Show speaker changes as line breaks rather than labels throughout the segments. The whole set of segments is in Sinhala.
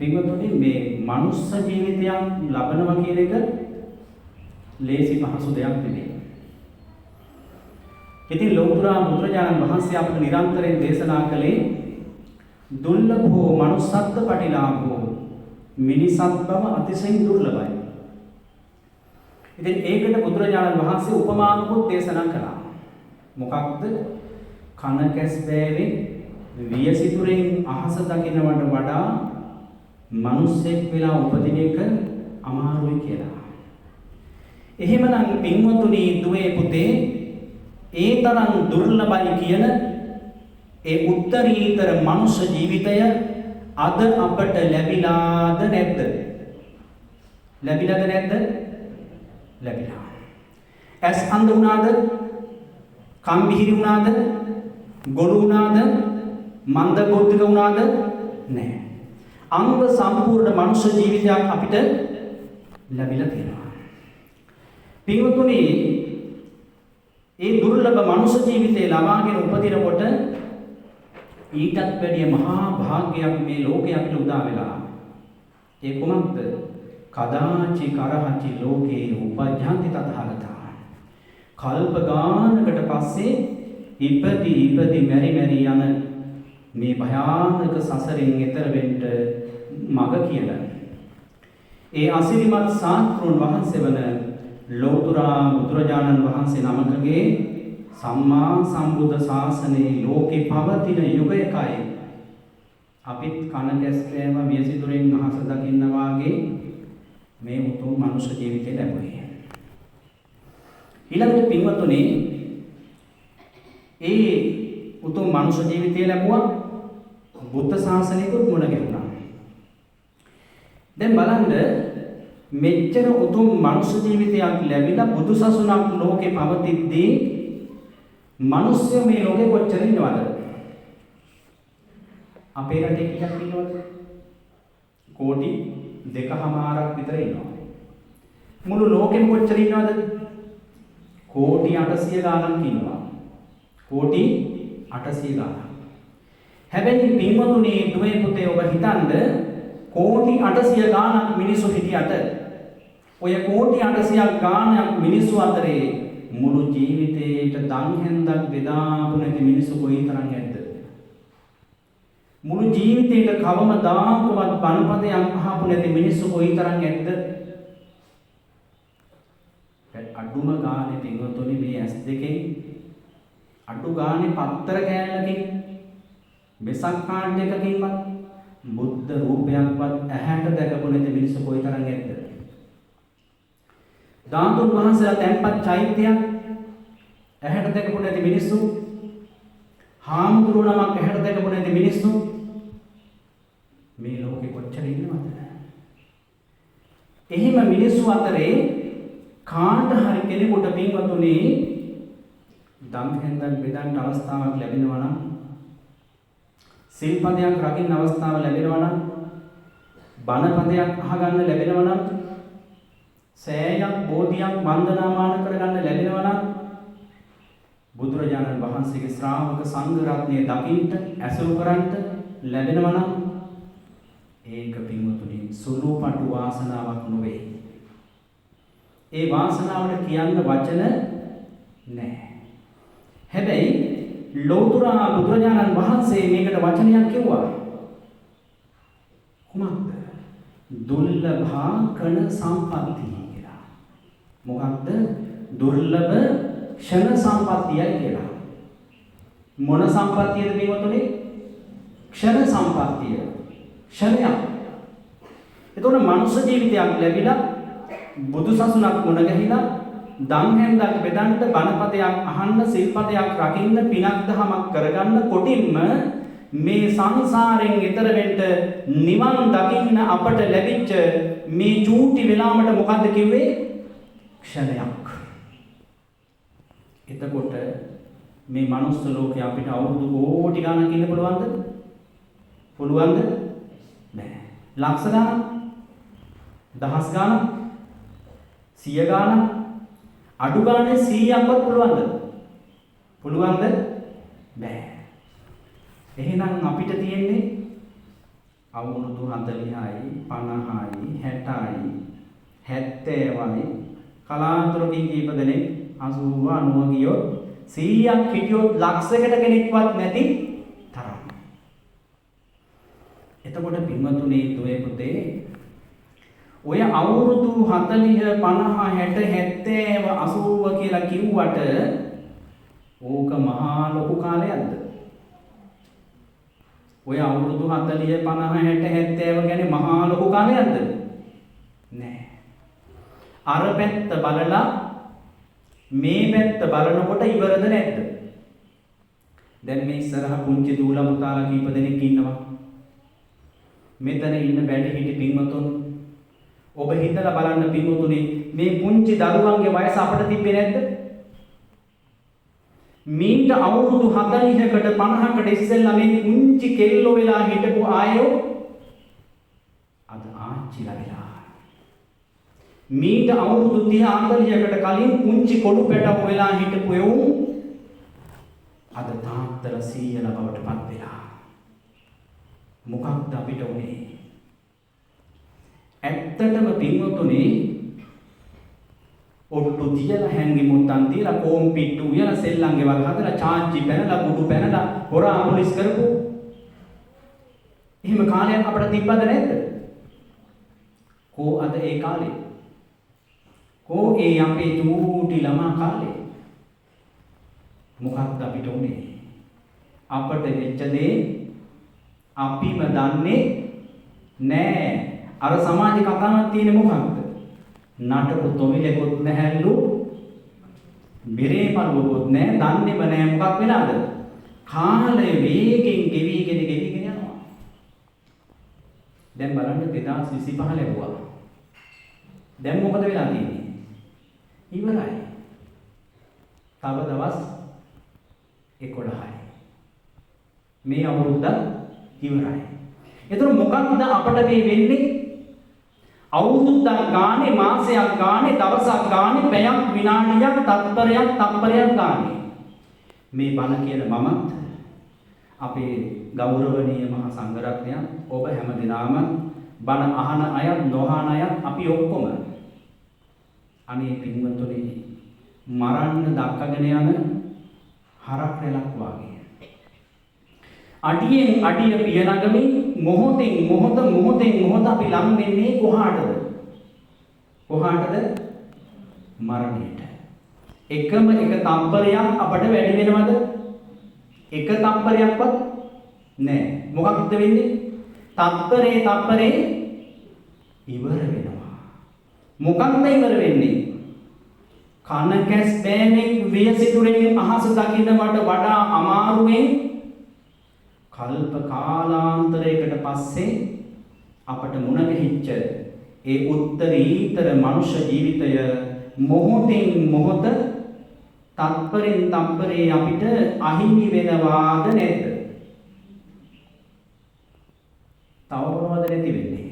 පින්වතුනි මේ මනුස්ස ජීවිතයක් ලබනවා කියන එක ලේසි පහසු දෙයක් නෙමෙයි. ඉතින් ලෝතර බුදුරජාණන් වහන්සේ අපට නිරන්තරයෙන් දේශනා කළේ දුර්ලභෝ manussත්ත්ව පටිලාභෝ මිනිසත් බව අතිශයින් දුර්ලභයි. ඉතින් ඒකට බුදුරජාණන් වහන්සේ උපමානුකුත් දේශනා කළා. මොකක්ද? කන කැස් බෑවේ වියසිතුරෙන් අහස දකින්නවට වඩා මිනිස්සෙක් වෙලා උපදින එක අමාරුයි කියලා. එහෙමනම් පින්වතුනි දුවේ පුතේ ඒ තරම් දුර්ලභයි කියන ඒ උත්තරීතර මනුෂ්‍ය ජීවිතය අද අපට ලැබිලාද නැද්ද? ලැබිලාද නැද්ද? ලැබිලා. ඇස් අන්ධ වුණාද? කන් බිහිරි වුණාද? ගොළු වුණාද? මන්ද බොද්ධික වුණාද? නැහැ. අංග සම්පූර්ණ මනුෂ්‍ය ජීවිතයක් අපිට ලැබිලා තියෙනවා. පින්වතුනි ඒ දුර්ලභ මනුෂ්‍ය ජීවිතේ ලබාගෙන උපදිනකොට ඊටත් වැඩිය මහා භාග්‍යයක් මේ ලෝකේ අපිට උදා වෙලා. ඒ කොහොමද? කදාචි කරහචි ලෝකේ උපජ්ජන්ති තථාගතා. කල්ප ගානකට පස්සේ ඉපදි මෙරි යන මේ භයානක සසරෙන් එතර වෙන්න මඟ කියලා. ඒ අසිරිමත් සාත්‍රුන් වහන්සේ වන ලෝතර බුදුරජාණන් වහන්සේ නමකගේ සම්මා සම්බුද්ධ ශාසනයේ ලෝකේ පවතින යුගයකයි අපිත් කන කැස්කෑම වියසිතුරෙන් අහස දකින්න වාගේ මේ උතුම් මනුෂ්‍ය ජීවිතය ලැබුණේ. ඊළඟට පින්වතුනි ඒ උතුම් මනුෂ්‍ය ජීවිතය ලැබුවා බුද්ධ ශාසනයකුත් මුණ ගැහුණා. දැන් බලන්න මෙච්චර උතුම් මනුෂ්‍ය ජීවිතයක් ලැබිලා බුදුසසුනක් ලෝකේ පවතිද්දී මිනිස්සු මේ ලෝකේ කොච්චර ඉන්නවද? අපේ රටේ කීයක් ඉන්නවද? කෝටි 2.5ක් විතර ඉන්නවා. මුළු ලෝකෙම කොච්චර ඉන්නවද? කෝටි 800 ගාණක් ඉන්නවා. කෝටි 800 ගාණක්. හැබැයි පින්වතුනි දුවේ පුතේ ඔබ හිතන්න කෝටි 800 ගාණක් මිනිස්සු හිටියට ඔය කෝටි 800ක් ගාණක් මිනිස්සු අතරේ මුළු ජීවිතේට දන් හැන්දක් බෙදාපු නැති මිනිස්සු කොයිතරම් ඇද්ද? මුළු ජීවිතේට කවමදාකවත් බණපදයක් අහපු නැති මිනිස්සු කොයිතරම් ඇද්ද? අඩුම ගානේ පින්වතුනි මේ S2 අඩු ගානේ පත්තර කෑල්ලකින් මෙසක් කාඩ් එකකින්වත් බුද්ධ රූපයක්වත් ඇහැට දැකපු නැති මිනිස්සු කොයිතරම් ඇද්ද? ධාතුන් වහන්සේලා තැන්පත් චෛත්‍යයක් ඇහැට දැකපු නැති මිනිස්සු, හාමුදුරුවෝ නමක් ඇහැට දැකපු නැති මිනිස්සු මේ ලෝකෙ කොච්චර ඉන්නවද? එහෙම මිනිස්සු අතරේ කාට හරි කෙනෙකුට පින්වතුනි දම් හෙන්දන් බෙදන්න අවස්ථාවක් ලැබෙනවා නම්, සිල්පදයක් රකින්න අවස්ථාව ලැබෙනවා නම්, බණපදයක් අහගන්න ලැබෙනවා නම්, සෑයක් බෝධියක් වන්දනාමාන කරගන්න ලැබෙනවා නම්, බුදුරජාණන් වහන්සේගේ ශ්‍රාවක සංඝ රත්නය දකින්න ඇසුරු කරන්න ලැබෙනවා නම් ඒක පින්වතුනි සුළුපටු වාසනාවක් නොවේ. ඒ වාසනාවට කියන්න වචන නැහැ. හැබැයි ලෝතර බුදුරජාණන් වහන්සේ මේකට වචනයක් කිව්වා. කුමක්ද? දුර්ලභා කණ සම්පත්තිය කියලා. මොකක්ද? දුර්ලභ ක්ෂණ සම්පත්තියයි කියලා. මොන සම්පත්තියද පින්වතුනි? ක්ෂණ සම්පත්තිය. ක්ෂණයක්. ඒතකොට මනුෂ්‍ය ජීවිතයක් ලැබිලා බුදුසසුනක් මුණ ගැහිලා දන් හැන්දක් බෙදන්න, බණපදයක් අහන්න, සිල්පදයක් රකින්න, පිනක් දහමක් කරගන්න, කොටින්ම මේ සංසාරයෙන් එතර වෙන්න නිවන් දකින්න අපට ලැබිච්ච මේ චූටි වෙලාවට මොකද්ද කිව්වේ? ක්ෂණයක්. එතකොට මේ මනුස්ස ලෝකේ අපිට අවුරුදු කෝටි ගණන් ඉන්න පුළුවන්ද? පුළුවන්ද? නෑ. ලක්ෂ ගණන්? දහස් ගණන්? 100 ගණන්? අඩු ගානේ 100ක්වත් පුළුවන්ද? පුළුවන්ද? බෑ. එහෙනම් අපිට තියෙන්නේ අවුරුදු 40යි 50යි 60යි 70යි කලාතුරකින් කීප දෙනෙක් 80 90 ගියොත් 100ක් හිටියොත් ලක්ෂයකට කෙනෙක්වත් නැති තරම්. එතකොට පින්වතුනි දුවේ පුතේ ඔය අවුරුදු 40 50 60 70 80 කියලා කිව්වට ඕක මහා ලොකු කාලයක්ද? ඔය අවුරුදු 40 50 60 70 කියන්නේ මහා ලොකු කාලයක්ද? නෑ. අර පැත්ත බලලා මේ පැත්ත බලනකොට ඉවරද නැද්ද? දැන් මේ ඉස්සරහ පුංචි දූලා පුතාලා කීප දෙනෙක් ඉන්නවා. මෙතන ඉන්න බැරි හිටි පින්වතුන් ඔබ හිතලා බලන්න පින්වතුනි මේ පුංචි දරුවන්ගේ වයස අපිට තිබ්බේ නැද්ද? මීට අවුරුදු 40කට 50කට ඉස්සෙල්ලා මේ පුංචි කෙල්ලෝ වෙලා හිටපු ආයෝ අද ආච්චිලා වෙලා. මීට අවුරුදු 30 40කට කලින් පුංචි කොළු පැටව වෙලා හිටපු එවුන් අද තාත්තලා සීයලා බවට පත් වෙලා. මොකක්ද අපිට උනේ? ඇත්තටම පින්වතුනි ඔට්ටු තියලා හැංගි මුත්තන් තියලා කෝම් පිට්ටු උයලා සෙල්ලම් ගෙවල් හදලා චාච්චි පැනලා බුදු පැනලා හොරා පොලිස් කරපු එහෙම කාලයක් අපිට තිබ්බද නැද්ද? කෝ අද ඒ කාලේ? කෝ ඒ අපේ චූටි ළමා කාලේ? මොකක්ද අපිට උනේ? අපට වෙච්ච දේ අපිම දන්නේ නෑ. අර සමාජ කතාවක් තියෙන්නේ මොකක්ද? නටපු තොවිලෙකුත් නැහැලු බෙරේ මල්ලුකුත් නැහැ දන්නේම නැහැ මොකක් වෙලාද? කාලය වේගෙන් ගෙවිගෙන යනවා. දැන් බලන්න 2025 ලැබුවා. දැන් මොකද වෙලා තියෙන්නේ? ඉවරයි. තව දවස් 11යි. මේ අවුරුද්ද ඉවරයි. එතකොට මොකක්ද අපිට මේ වෙන්නේ? අවුරුද්දක් ගානේ මාසයක් ගානේ දවසක් ගානේ පැයක් විනාඩියක් තත්පරයක් ගානේ මේ බණ කියන මමත් අපේ ගෞරවනීය මහා සංඝරත්නයන් ඔබ හැමදෙනාම බණ අහන අය නොහන අය අපි ඔක්කොම අනේ පින්වතුනි මරන්න දක්කගෙන යන හරක් රැලක් වාගේ අඩියෙන් අඩිය පියනගමින් මොහොතෙන් මොහොත අපි ලං වෙන්නේ කොහාටද? මරණයට. එකම එක තම්පරයක් අපට වැඩි වෙනවද? එක තම්පරයක්වත් නැහැ. මොකක්ද වෙන්නේ? තත්පරේ ඉවර වෙනවා. මොකක්ද ඉවර වෙන්නේ? කන කැස් බෑමෙන් වියසිතුරෙන් අහස දකින්න මට වඩා අමාරුවෙන් කල්ප කාලාන්තරයකට පස්සේ අපට මුණ ගැහිච්ච ඒ උත්තරීතර මනුෂ්‍ය ජීවිතය මොහොතින් මොහොත තත්පරෙන් තත්පරේ අපිට අහිමි වෙනවාද නැද්ද? තව මොනවද නැති වෙන්නේ?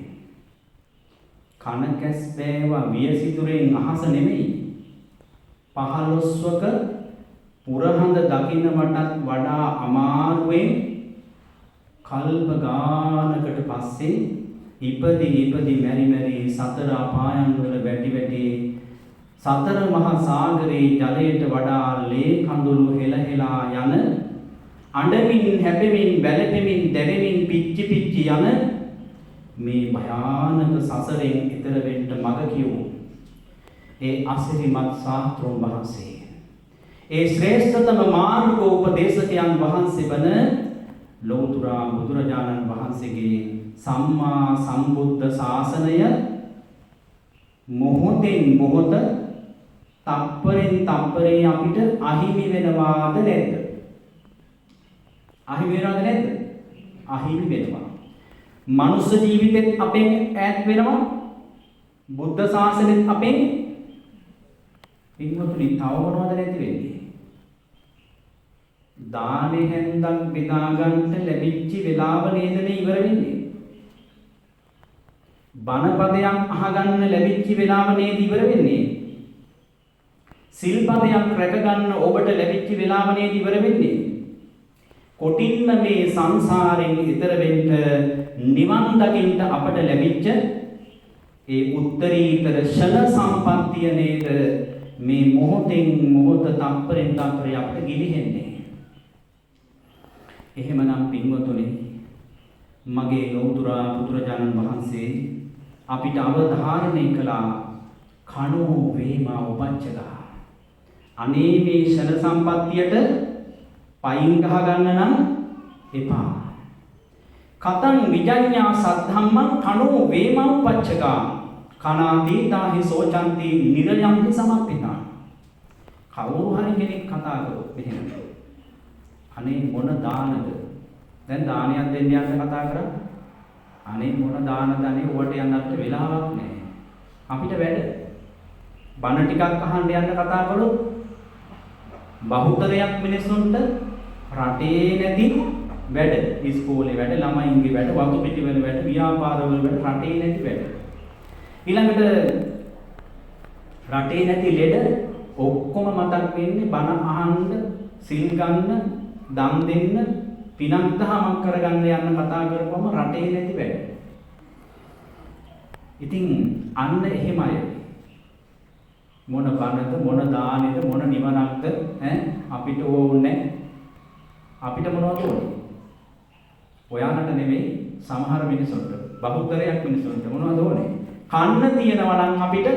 කන කැස් බෑවා වියසිතුරෙන් අහස නෙමෙයි 15ක පුරහඳ දකින්න මටත් වඩා අමාරුවෙන් කල්ප ගානකට පස්සේ ඉපදි මෙරි සතර අපායන් වල වැටි සතර මහා සාගරේ ජලයට වඩා ලේ කඳුළු හෙලහෙලා යන අඬමින් හැපෙමින් වැළපෙමින් දැවෙමින් පිච්චි යන මේ භයානක සසරෙන් ඈතර වෙන්න මඟ කියමු. ඒ අසිරිමත් ශාස්ත්‍රෝන් වහන්සේ ඒ ශ්‍රේෂ්ඨතම මාර්ගෝපදේශකයන් වහන්සේ වන ලෞතර බුදුරජාණන් වහන්සේගේ සම්මා සම්බුද්ධ ශාසනය මොහොතෙන් මොහොත තප්පරෙන් තප්පරේ අපිට අහිමි වෙනවාද නැද්ද? අහිමි වෙනවද නැද්ද? අහිමි වෙනවා. මනුෂ්‍ය ජීවිතෙත් අපෙන් ඈත් වෙනවා. බුද්ධ ශාසනෙත් අපෙන් පින්වතුනි තව මොනවද නැති වෙන්නේ? දානේ හැන්දක් බෙදා ගන්න ලැබිච්ච වෙලාව නේද මේ ඉවර වෙන්නේ? බණපදයක් අහගන්න ලැබිච්ච වෙලාව නේද ඉවර වෙන්නේ? සිල්පදයක් රැක ගන්න ඔබට ලැබිච්ච වෙලාව නේද ඉවර වෙන්නේ? කොටින්ම මේ සංසාරයෙන් ඈතර වෙන්න නිවන් දකින්න අපට ලැබිච්ච ඒ උත්තරීතර ෂණ සම්පත්තිය නේද මේ මොහොතෙන් මොහොත තප්පරෙන් තප්පරය අපට ගිලිහෙන්නේ. එහෙමනම් පින්වතුනි මගේ ලෞතුරා බුදුරජාණන් වහන්සේ අපිට අවධාරණය කළා කණෝ වේමා උපච්චදා. අනේ මේ ෂණ සම්පත්තියට පයින් ගහ ගන්න නම් එපා. කතං විජඤ්ඤා සද්ධම්මං කණෝ වේමා උපච්චකා කනාදීතා හි සෝචන්ති නිරයම් හි සමප්පිතා. කවුරු හරි කෙනෙක් කතා කරොත් මෙහෙම අනේ මොන දානද දැන් දානයක් දෙන්න යන්න කතා කරා අනේ මොන දානද අනේ ඔයාට යන්න අපිට වෙලාවක් නැහැ අපිට වැඩ බණ ටිකක් අහන්න යන්න කතා කළොත් බහුතරයක් මිනිස්සුන්ට රටේ නැති වැඩ ඉස්කෝලේ වැඩ ළමයින්ගේ වැඩ වතු පිටි වල වැඩ ව්‍යාපාරවල වැඩ රටේ නැති වැඩ ඊළඟට රටේ නැති ලෙඩ ඔක්කොම මතක් වෙන්නේ බණ අහන්න සිල් ගන්න දන් දෙන්න පිනක් දහමක් කරගන්න යන්න කතා කරපුවම රටේ නැති වැඩ. ඉතින් අන්න එහෙමයි. මොන බණද මොන දානෙද මොන නිවනක්ද අපිට ඕනේ. අපිට මොනවද ඕනේ? ඔයාලට නෙමෙයි සමහර මිනිසුන්ට බහුතරයක් මිනිසුන්ට මොනවද ඕනේ? කන්න තියනවා නම් අපිට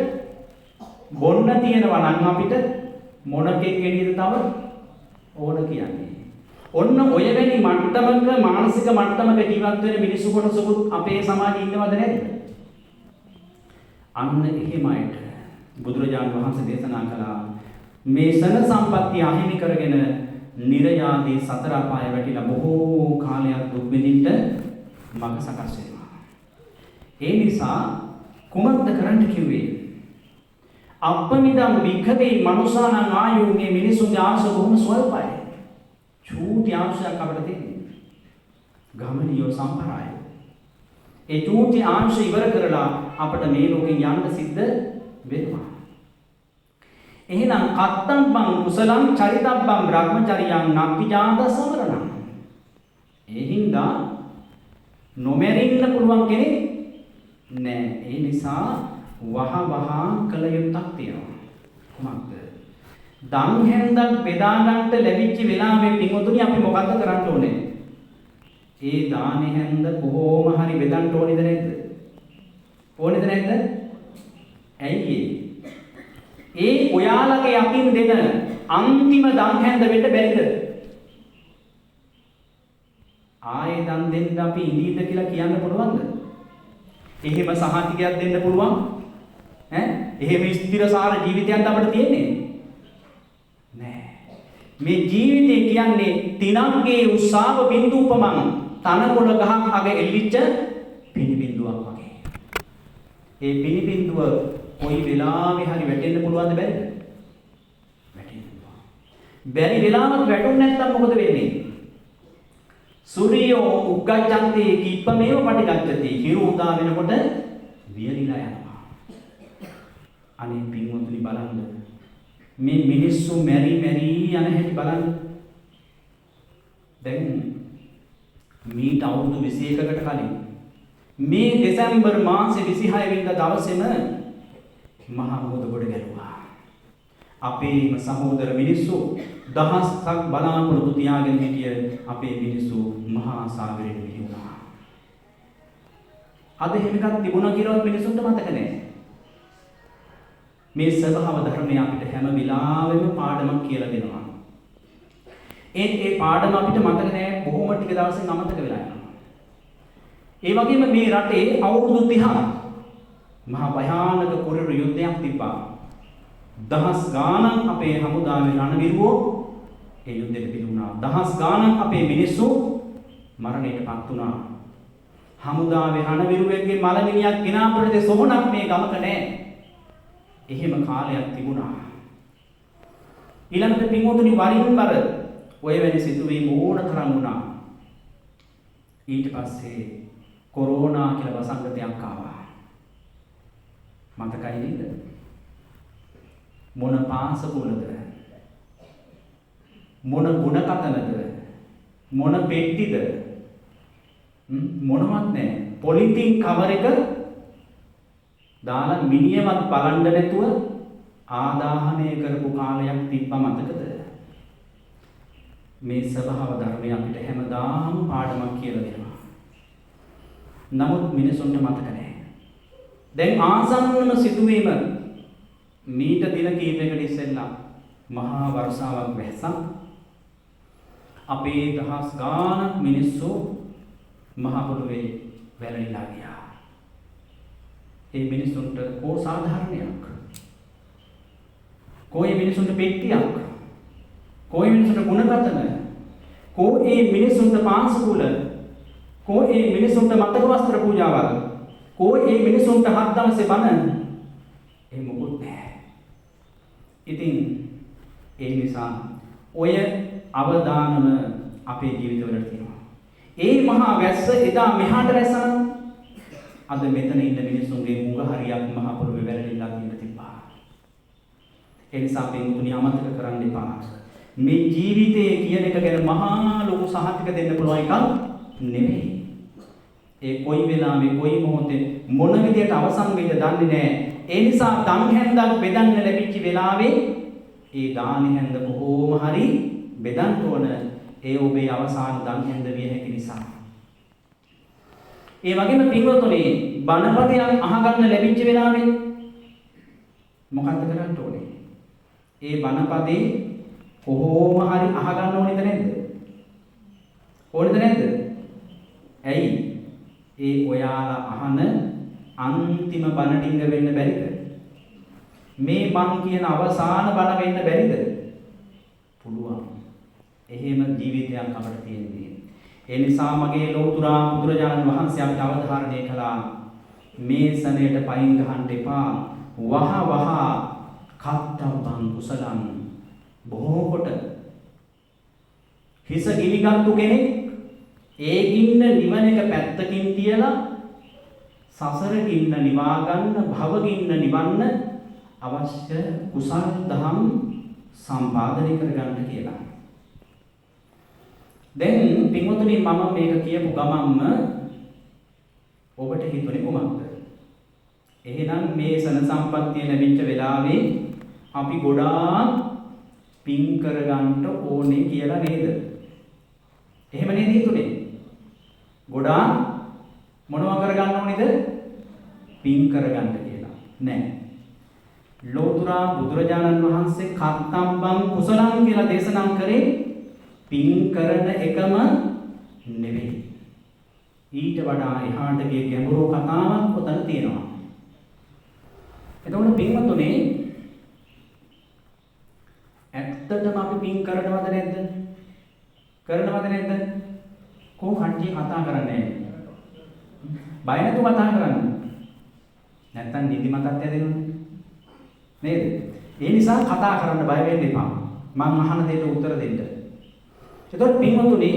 බොන්න තියනවා නම් අපිට මොනකෙන් ගෙඩියද තව ඕන කියන්නේ. ඔන්න ඔය වැනි මට්ටමක මානසික මට්ටමක ජීවත් වෙන මිනිස්සු කොටසකුත් අපේ සමාජයේ ඉන්නවද නැද්ද? අන්න එහෙමයිට බුදුරජාණන් වහන්සේ දේශනා කළා මේ සන සම්පත්තිය අහිමි කරගෙන නිර්යාදී සතර අපාය වැටිලා බොහෝ කාලයක් දුක් විඳින්න මඟ සකස් වෙනවා. ඒ නිසා කුමක්ද කරන්න කිව්වේ? අප්පමිදම් වික්ඛතේ මනුසානං ආයු මේ මිනිසුන්ගේ ආශ බොහොම ස්වල්පයි. චූටි ආශයක් අපිට තියෙන්නේ. ගමනියෝ සම්ප්‍රාය. ඒ චූටි ආශ ඉවර කරලා අපිට මේ ලෝකෙන් යන්න සිද්ධ වෙනවා. එහෙනම් කත්තම්බං කුසලං චරිතබ්බං බ්‍රහ්මචරියං නප්පිජාත සමරණං. ඒ හින්දා නොමෙරින්න පුළුවන් කෙනෙක් නෑ. ඒ නිසා වහ කළ යුත්තක් තියෙනවා. කොහොමද? දන් හැන්දක් බෙදා ගන්නට ලැබිච්ච වෙලාවේ පින්වතුනි අපි මොකද්ද කරන්න ඕනේ? ඒ දානේ හැන්ද කොහොම හරි බෙදන්න ඕනේද නැද්ද? ඕනේද නැද්ද? ඇයි ඒ ඔයාලගේ අතින් දෙන අන්තිම දන් හැන්ද වෙන්න බැරිද? ආයේ දන් දෙන්න අපි ඉඳීද කියලා කියන්න පුළුවන්ද? එහෙම සහතිකයක් දෙන්න පුළුවන්? එහෙම ස්ථිරසාර ජීවිතයක් අපිට තියෙන්නේ නෑ. මේ ජීවිතය කියන්නේ තිනක්ගේ උස්සාව බිඳුපමං තනකොළ ගහක් අග එල්ලිච්ච පිණි බිඳුවක් වගේ. ඒ පිණි බිඳුව කොයි වෙලාවෙ හරි වැටෙන්න පුළුවන්ද බැරිද? වැටෙන්න පුළුවන්. බැරි වෙලාවක වැටුනේ නැත්නම් මොකද වෙන්නේ? සූර්යෝ උග්ගච්ඡන්ති කිප්පමේව පටිගච්ඡති. හිරු උදා වෙනකොට වියලිලා යනවා. අනේ පින්වතුනි බලන්න මේ මිනිස්සු මෙරි යන හැටි බලන්න. දැන් මීට අවුරුදු 21කට කලින් මේ දෙසැම්බර් මාසේ 26 වෙනිදා දවසේම මහා මොහොත ගොඩ ගැලුවා. අපේම සහෝදර මිනිස්සු දහස්ක් බලාපොරොත්තු තියාගෙන හිටිය අපේ මිනිස්සු මහා සාගරයට විහිුණා. අද එහෙම එකක් තිබුණා කියලාවත් මිනිස්සුන්ට මතක නැහැ. මේ ස්වභාව ධර්මය අපිට හැම වෙලාවෙම පාඩමක් කියලා දෙනවා. ඒ පාඩම අපිට මතක නැහැ බොහොම ටික දවසෙන් අමතක වෙලා යනවා. ඒ වගේම මේ රටේ අවුරුදු 30ක් මහා භයානක කුරිරු යුද්ධයක් තිබ්බා. දහස් ගාණක් අපේ හමුදාවේ රණවිරුවෝ ඒ යුද්ධෙට පිටුණා. දහස් ගාණක් අපේ මිනිස්සු මරණයටපත් වුණා. හමුදාවේ රණවිරුවෙක්ගේ මලමිනියක් ගෙනාපුවට සොහොනක් මේ ගමක නැහැ. එහෙම කාලයක් තිබුණා. ඊළඟට පින්වතුනි වරින් වර ඔය වැනි සිදුවීම් ඕන තරම් වුණා. ඊට පස්සේ කොරෝනා කියලා වසංගතයක් ආවා. මතකයි නේද? මොන පාසකුලද? මොන ගුණ කතනද? මොන පෙට්ටිද මොනවත් නැහැ. පොලිතින් කවර් එක දාලා මිනියවත් බලන්න නැතුව ආදාහනය කරපු කාලයක් තිබ්බ මතකද? මේ ස්වභාව ධර්මය අපිට හැමදාම පාඩමක් කියලා දෙනවා. නමුත් මිනිසුන්ට මතක නැහැ. දැන් ආසන්නම සිදුවීම මීට දින කීපයකට ඉස්සෙල්ලා මහා වර්ෂාවක් වැස්සා. අපේ දහස් ගාණක් මිනිස්සු මහ පොළොවේ වැළලීලා ගියා. ඒ මිනිසුන්ට කෝ සාධාරණයක්. කොයි මිනිසුන්ට පෙට්ටියක්. කොයි මිනිසුන්ට ගුණකතන. කෝ ඒ මිනිසුන්ට පාසකුල. කෝ ඒ මිනිසුන්ට මතක වස්ත්‍ර පූජාවල්. කෝ ඒ මිනිසුන්ට හත් දවසේ බණ. ඒ මොකුත් නැහැ. ඉතින් ඒ නිසා ඔය අවදානම අපේ ජීවිතවලට තියෙනවා. ඒ මහා වැස්ස එදා මෙහාට රැසන අද මෙතන ඉන්න මිනිස්සුන්ගේ මුග හරියක් මහ පොළොවේ වැළලීලා තියෙන තිබ්බා. ඒ නිසා පින්තුනි අමතක කරන්න එපා. මේ ජීවිතයේ කියන එක ගැන මහා ලොකු සහතික දෙන්න පුළුවන් එකක් නෙමෙයි. ඒ කොයි වෙලාවෙ කොයි මොහොතේ මොන විදියට අවසන් වෙයිද දන්නේ නැහැ. ඒ නිසා දන් හැන්දක් බෙදන්න ලැබිච්ච වෙලාවේ ඒ දානි හැන්ද කොහොම හරි බෙදන්න ඕන. ඒ ඔබේ අවසාන දන් හැන්ද විය හැකි නිසා. ඒ වගේම පින්වතුනි බණපදයක් අහගන්න ලැබිච්ච වෙලාවේ මොකද්ද කරන්න ඕනේ? ඒ බණපදේ කොහොම හරි අහගන්න ඕනේද නැද්ද? ඕනේද නැද්ද? ඇයි? ඒ ඔයාලා අහන අන්තිම බණ ටික වෙන්න බැරිද? මේ මං කියන අවසාන බණ වෙන්න බැරිද? පුළුවන්. එහෙම ජීවිතයක් අපට තියෙන්නේ. ඒ නිසා මගේ ලෝතුරා බුදුරජාණන් වහන්සේ අපට අවධාරණය කළා මේ සනේට පයින් ගහන්න එපා. වහ වහ කත්තම්බං කුසලං බොහෝ කොට හිස ගිනිගත්තු කෙනෙක් ඒ ගින්න නිවන එක පැත්තකින් තියලා සසර ගින්න නිවා ගන්න භව ගින්න නිවන්න අවශ්‍ය කුසල් දහම් සම්පාදනය කරගන්න කියලා. දැන් පින්වතුනි මම මේක කියපු ගමන්ම ඔබට හිතුනේ කොහොමද? එහෙනම් මේ සන සම්පත්තිය ලැබිච්ච වෙලාවේ අපි ගොඩාක් පින් කරගන්න ඕනේ කියලා නේද? එහෙම නේද හිතුනේ? ගොඩාක් මොනවා කරගන්න ඕනේද? පින් කරගන්න කියලා. නෑ. ලෝතුරා බුදුරජාණන් වහන්සේ කත්තම්බං කුසලං කියලා දේශනා කරේ පින් කරන එකම නෙවෙයි. ඊට වඩා එහාට ගිය ගැඹුරු කතාවක් උතන තියෙනවා. එතකොට පින්වතුනි ඇත්තටම අපි පින් කරනවද නැද්ද? කරනවද නැද්ද? කොහොම කට්ටිය කතා කරන්නේ? බය නැතුව කතා කරන්න. නැත්තම් නිදිමතක් ඇදෙනවනේ. නේද? ඒ නිසා කතා කරන්න බය වෙන්න එපා. මං අහන දෙයට උත්තර දෙන්න. එතකොට පින්වතුනි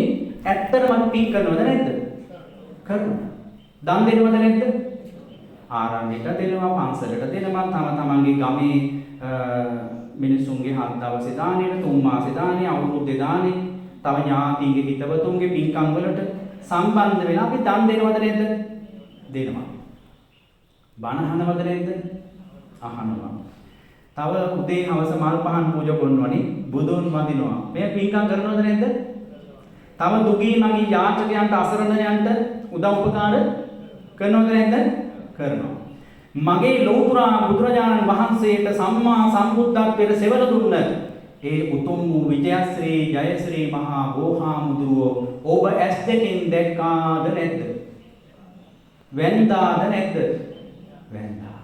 ඇත්තටම අපි පින් කරනවද නැද්ද? කරනවා. දන් දෙනවද නැද්ද? ආරණ්‍යයට දෙනවා, පන්සලට දෙනවා, තම තමන්ගේ ගමේ මිනිසුන්ගේ හත් දවසේ දානෙට, තුන් මාසේ දානෙ, අවුරුද්දේ දානෙ, තව ඥාතිගේ හිතවතුන්ගේ පින්කම් වලට සම්බන්ධ වෙලා අපි දන් දෙනවද නැද්ද? දෙනවා. බණ අහනවද නැද්ද? අහනවා. තව උදේ හවස මල් පහන් පූජා කරනවනේ, බුදුන් වඳිනවා. මේ පින්කම් කරනවද නැද්ද? තව දුගී මගී යාචකයන්ට අසරණයන්ට උදව් උපකාර කරනවද නැද්ද? කරනවා. මගේ ලෝතුරා බුදුරජාණන් වහන්සේට සම්මා සම්බුද්ධත්වයට සෙවණ දුන්න ඒ උතුම් වූ විජයශ්‍රී ජයශ්‍රී මහා බෝහාමුදුරුවෝ ඔබ ඇස් දෙකින් දැක්කාද නැද්ද? වැන්දාද නැද්ද? වැන්දා.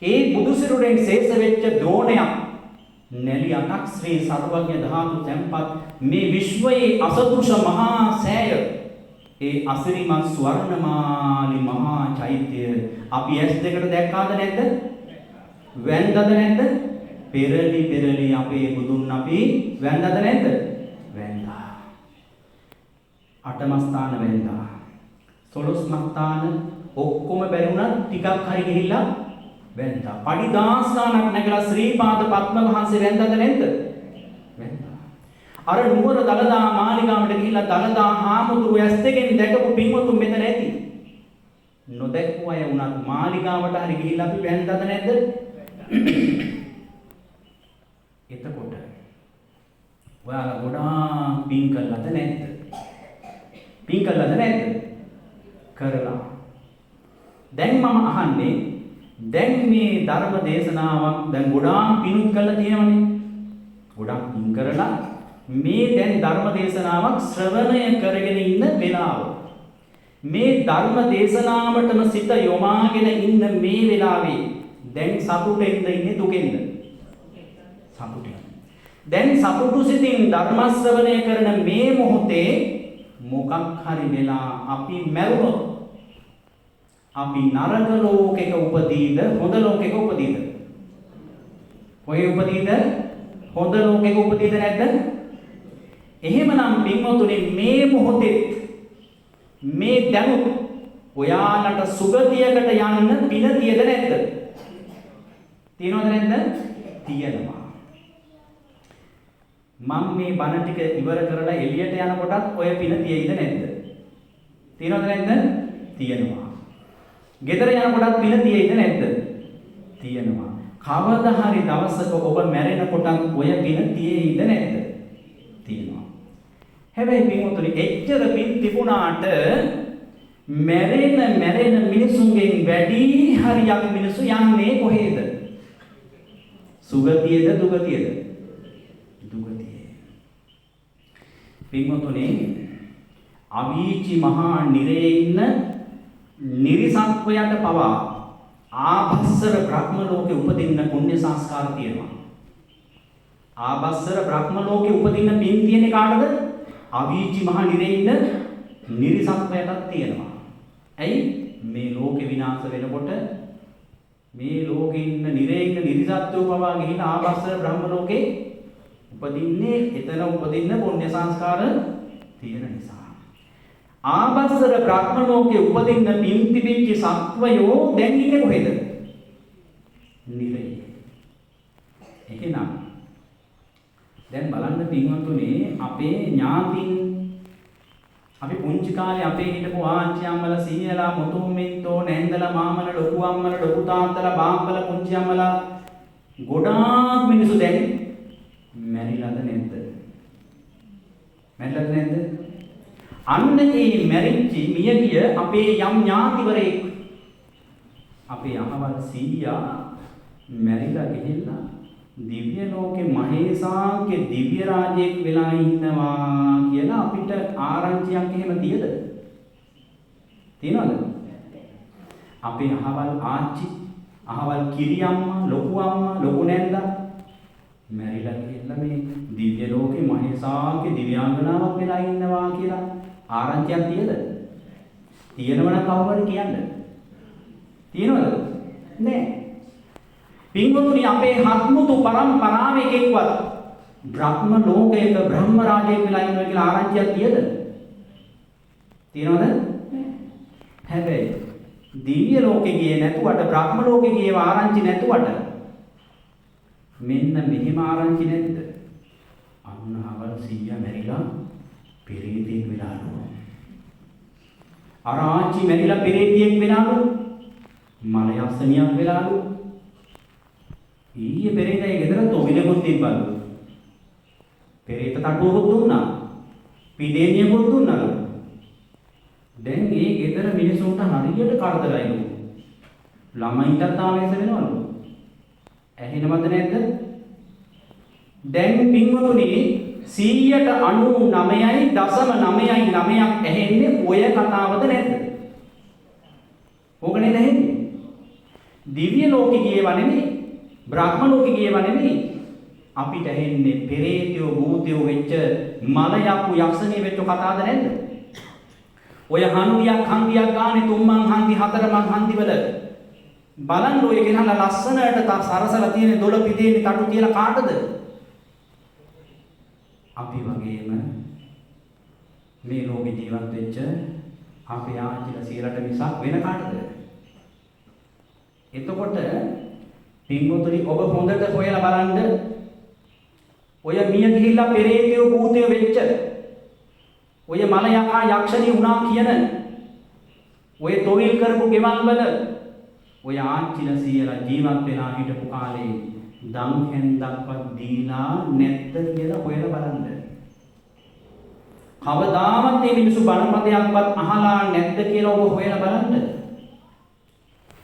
ඒ බුදුසිරුරෙන් ශේෂ වෙච්ච ද්‍රෝණයක් නැලි 8ක් ශ්‍රී සර්වඥ ධාතු තැන්පත් මේ විශ්වයේ අසතුෂ මහා සෑය ඒ අසිරිමත් ස්වර්ණමාලි මහා චෛත්‍ය අපි ඇස් දෙකට දැක්කාද නැද්ද? වැන්දද නැද්ද? පෙරලි පෙරලි අපේ බුදුන් අපි වැන්දද නැද්ද? වැන්දා. අටමස්ථාන වැන්දා. 12 මස්ථාන ඔක්කොම බැරුණත් ටිකක් හරි ගිහිල්ලා වැන්දා. පඩි 10 ගාණක් නැගලා ශ්‍රී පාද පද්ම වහන්සේ වැන්දද නැද්ද? වැන්දා. අර නුවර දලදා මාලිගාවට ගිහිල්ලා දලදා හාමුදුරුවෝ ඇස් දෙකෙන් දැකපු පින්වතුන් මෙතන ඇති. නොදැක්කු අය වුණත් මාලිගාවට හරි ගිහිල්ලා අපි වැන්දද නැද්ද? එතකොට ඔයාලා ගොඩාක් පින් කළාද නැද්ද? පින් කළාද නැද්ද? කරලා. දැන් මම අහන්නේ දැන් මේ ධර්ම දේශනාවක් දැන් ගොඩාක් පිනුත් කළා තියෙනවනේ. ගොඩාක් පින් කරලා මේ දැන් ධර්ම දේශනාවක් ශ්‍රවණය කරගෙන ඉන්න වෙලාව. මේ ධර්ම දේශනාවටම සිත යොමාගෙන ඉන්න මේ වෙලාවේ දැන් සතුටෙන්ද ඉන්නේ දුකෙන්ද? සතුටෙන්. දැන් සතුටු සිතින් ධර්ම ශ්‍රවණය කරන මේ මොහොතේ මොකක් හරි වෙලා අපි මැරුණොත් අපි නරක ලෝකෙක උපදීද හොඳ ලෝකෙක උපදීද? කොහේ උපදීද? හොඳ ලෝකෙක උපදීද නැද්ද? එහෙමනම් පින්වතුනි මේ මොහොතේ මේ දැනුත් ඔයාලට සුගතියකට යන්න පින තියද නැද්ද? තියනවද නැද්ද? තියෙනවා. මම මේ බණ ටික ඉවර කරලා එළියට යනකොටත් ඔය පින තියෙයිද නැද්ද? තියනවද නැද්ද? තියෙනවා. ගෙදර යනකොටත් පින තියෙයිද නැද්ද? තියෙනවා. කවදා හරි දවසක ඔබ මැරෙනකොටත් ඔය පින තියෙයිද නැද්ද? තියෙනවා. හැබැයි පින්වතුනි එච්චර පින් තිබුණාට මැරෙන මිනිසුන්ගෙන් වැඩි හරියක් මිනිස්සු යන්නේ කොහෙද? සුගතියද දුගතියද? දුගතිය. පින්වතුනි අවීචි මහා නිරේ ඉන්න නිරිසත්වයට පවා ආභස්සර බ්‍රහ්ම ලෝකේ උපදින්න පුණ්‍ය සංස්කාර තියෙනවා. ආභස්සර බ්‍රහ්ම ලෝකේ උපදින්න පින් තියෙන්නේ කාටද? අවීචි මහා නිරේ ඉන්න නිරිසත්වයටත් තියෙනවා. ඇයි? මේ ලෝකේ විනාශ වෙනකොට මේ ලෝකේ ඉන්න නිරේ ඉන්න නිරිසත්වෝ පවා ගිහින් ආභස්සර බ්‍රහ්ම ලෝකේ උපදින්නේ එතන උපදින්න පුණ්‍ය සංස්කාර තියෙන නිසා. ආභස්සර බ්‍රහ්ම ලෝකේ උපදින්න පින් තිබිච්ච සත්වයෝ දැන් ඉන්නේ කොහෙද? නිරේ. එහෙනම් දැන් බලන්න පින්වත්තුනි අපේ ඥාතින් අපි පුංචි කාලේ අපේ හිටපු ආච්චි අම්මලා සීයලා මුතුම්මින්තෝ නැන්දලා මාමලා ලොකු අම්මලා ලොකු තාත්තලා බාප්පලා පුංචි අම්මලා ගොඩාක් මිනිස්සු දැන් මැරිලාද නැද්ද? මැරිලාද නැද්ද? අන්න ඒ මැරිච්ච මියගිය අපේ යම් ඥාතිවරයෙක් අපේ අහවල් සීයා මැරිලා ගිහිල්ලා දිව්‍ය ලෝකේ මහේසාගේ දිව්‍ය රාජයෙක් වෙලා ඉන්නවා කියලා අපිට ආරංචියක් එහෙම තියද? තියනවද? අපේ අහවල් ආච්චි, අහවල් කිරි අම්මා, ලොකු අම්මා, ලොකු නැන්දා මැරිලා ගිහිල්ලා මේ දිව්‍ය ලෝකේ මහේසාගේ දිව්‍යාංගනාවක් වෙලා ඉන්නවා කියලා ආරංචියක් තියද? තියෙනවනම් කවුරුහරි කියන්න. තියෙනවද? නෑ. පින්වතුනි අපේ හත්මුතු පරම්පරාවේ එකෙක්වත් බ්‍රහ්ම ලෝකයක බ්‍රහ්ම රාජයෙක් වෙලා ඉන්නවා කියලා ආරංචියක් තියද? තියනවද? හැබැයි දිව්‍ය ලෝකේ ගියේ නැතුවට බ්‍රහ්ම ලෝකේ ගියේ ආරංචි නැතුවට මෙන්න මෙහෙම ආරංචි නැද්ද? අන්නවල් 100 මැරිලා පෙරේතෙක් වෙලාලු. ආරංචි මැරිලා පෙරේතියෙක් වෙලාලු. මලයස්සනියක් වෙලාලු. ඊයේ පෙරේතයි ගෙදර තොවිලකුත් තිබ්බලු. පෙරේත තටුවකුත් දුන්නා. පිඩේනියකුත් දුන්නාලු. දැන් මේ ගෙදර මිනිසුන්ට හරියට කරදරයිලු. ළමයින්ටත් ආවේශ වෙනවලු. ඇහෙනවද නැද්ද? දැන් පින්වතුනි 199.999ක් ඇහෙන්නේ ඔය කතාවද නැද්ද? ඕක නේද ඇහෙන්නේ? දිව්‍ය ලෝකෙ ගියව නෙමෙයි, බ්‍රහ්ම ලෝකෙ ගියව නෙමෙයි. අපිට ඇහෙන්නේ පෙරේතයෝ භූතයෝ වෙච්ච මලයක්ු යක්ෂණිය වෙච්ච කතාවද නැද්ද? ඔය හන්දියක් ගානේ 3 මං හන්දි 4 මං හන්දි වල බලන්න ඔය ගෙනහලා ලස්සනට සරසලා තියෙන දොළ පිටේනේ තටු තියලා කාටද? අපි වගේම මේ ලෝකේ ජීවත් වෙච්ච අපේ ආච්චිලා සියලට මිසක් වෙන කාටද? එතකොට පින්වතුනි ඔබ හොඳට හොයලා බලන්න ඔය මිය ගිහිල්ලා පෙරේතයෝ භූතයෝ වෙච්ච ඔය මල යකා යක්ෂණී වුණා කියන ඔය තොවිල් කරපු ගෙවල් වල ඔය ආච්චිලා සීයලා ජීවත් වෙලා හිටපු කාලේ දන් හැන්දක්වත් දීලා නැද්ද කියලා හොයලා බලන්න. කවදාවත් මේ මිනිස්සු බණපදයක්වත් අහලා නැද්ද කියලා ඔබ හොයලා බලන්න.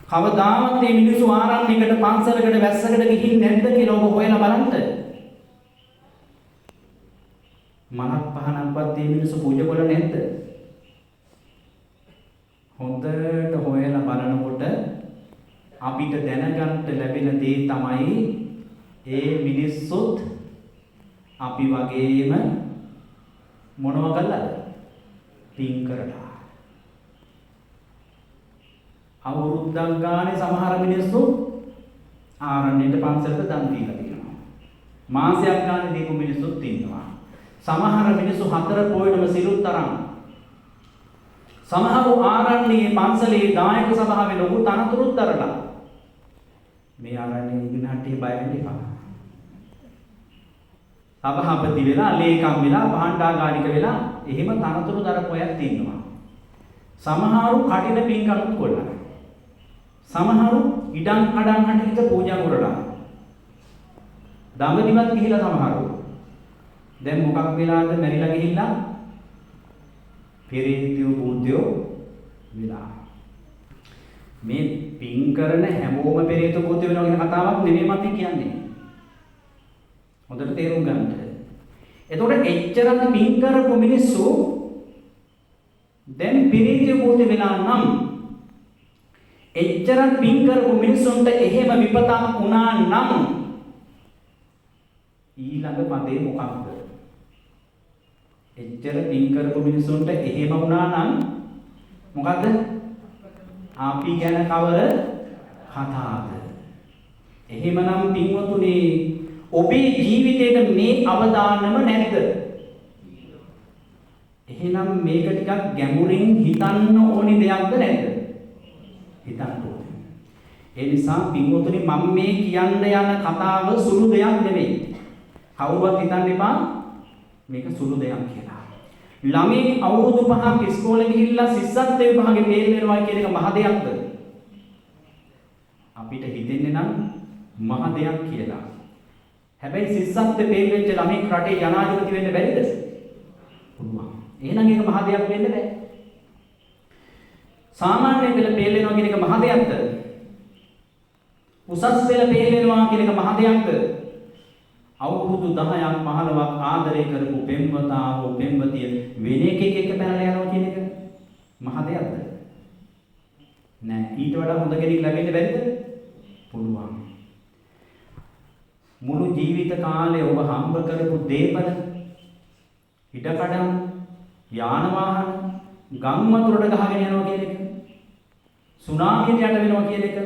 කවදාවත් මේ මිනිස්සු ආරණ්‍යයකට පන්සලකට වැස්සකට ගිහින් නැද්ද කියලා ඔබ හොයලා බලන්න. මනක් පහනක්වත් මේ මිනිස්සු පූජා කරලා නැද්ද? හොඳට හොයලා බලනකොට අපිට දැනගන්න ලැබෙන දේ තමයි ඒ මිනිස්සුත් අපි වගේම මොනව කළාද? පින් කරලා. අවුරුද්දක් ගානේ සමහර මිනිස්සු ආරණ්‍යයට පන්සලට දන් දීලා තියෙනවා. මාසයක් ගානේ දීපු මිනිස්සුත් ඉන්නවා. සමහර මිනිස්සු හතර පොයටම සිරුත් තරම්. සමහරව ආරණ්‍යයේ පන්සලේ දායක සභාවේ ලොකු තනතුරුත් දරලා. මේ ආරණ්‍යයේ ඉන්න හැටි බය වෙන්න එපා. සභාපති වෙලා, ලේකම් වෙලා, භාණ්ඩාගාරික වෙලා එහෙම තනතුරු දරපු අයත් ඉන්නවා. සමහරු කටින පින්කම්ත් කරලා. සමහරු ඉඩම් කඩම් හටිට පූජා කරලා. දඹදිවත් ගිහිලා සමහරු. දැන් මොකක් වෙලාද මැරිලා ගිහිල්ලා පෙරේතයෝ භූතයෝ වෙලා. මේ පින් කරන හැමෝම පෙරේතයෝ භූතයෝ වෙනවා කියන කතාවක් නෙමෙයි මම කියන්නේ. හොඳට තේරුම් ගන්න. එතකොට එච්චරක් පින් කරපු මිනිස්සු දැන් පෙරේතයෝ භූත වෙලා නම් එච්චරක් පින් කරපු මිනිස්සුන්ට එහෙම විපතක් වුණා නම් ඊළඟ පදේ මොකක්ද? එච්චර පින් කරපු මිනිස්සුන්ට එහෙම වුණා නම් මොකද්ද? අපි ගැන කවර කතාවද? එහෙමනම් පින්වතුනි ඔබේ ජීවිතේට මේ අවදානම නැද්ද? එහෙනම් මේක ටිකක් ගැඹුරින් හිතන්න ඕනි දෙයක්ද නැද්ද? හිතන්න ඕනේ. ඒ නිසා පින්වතුනි මම මේ කියන්න යන කතාව සුළු දෙයක් නෙවෙයි. කවුරුවත් හිතන්න එපා මේක සුළු දෙයක් කියලා. ළමයි අවුරුදු 5ක් ඉස්කෝලේ ගිහිල්ලා ශිෂ්‍යත්ව විභාගේ ෆේල් වෙනවා කියන එක මහ දෙයක්ද? අපිට හිතෙන්නේ නම් මහ දෙයක් කියලා. හැබැයි ශිෂ්‍යත්ව ෆේල් වෙච්ච ළමයි රටේ ජනාධිපති වෙන්න බැරිද? පුළුවන්. එහෙනම් ඒක මහ දෙයක් වෙන්න බෑ. සාමාන්‍ය පෙළ ෆේල් වෙනවා කියන එක මහ දෙයක්ද? උසස් පෙළ ෆේල් වෙනවා කියන එක මහ දෙයක්ද? අවුරුදු 10ක් 15ක් ආදරය කරපු පෙම්වතා හෝ පෙම්වතිය වෙන එකෙක් පැනලා යනවා කියන එක මහ දෙයක්ද? නෑ. ඊට වඩා හොඳ කෙනෙක් ලැබෙන්න බැරිද? පුළුවන්. මුළු ජීවිත කාලේ ඔබ හම්බ කරපු දේපල, ඉඩකඩම්, යාන වාහන, ගම් වතුරට ගහගෙන යනවා කියන එක, සුනාමියට යට වෙනවා කියන එක,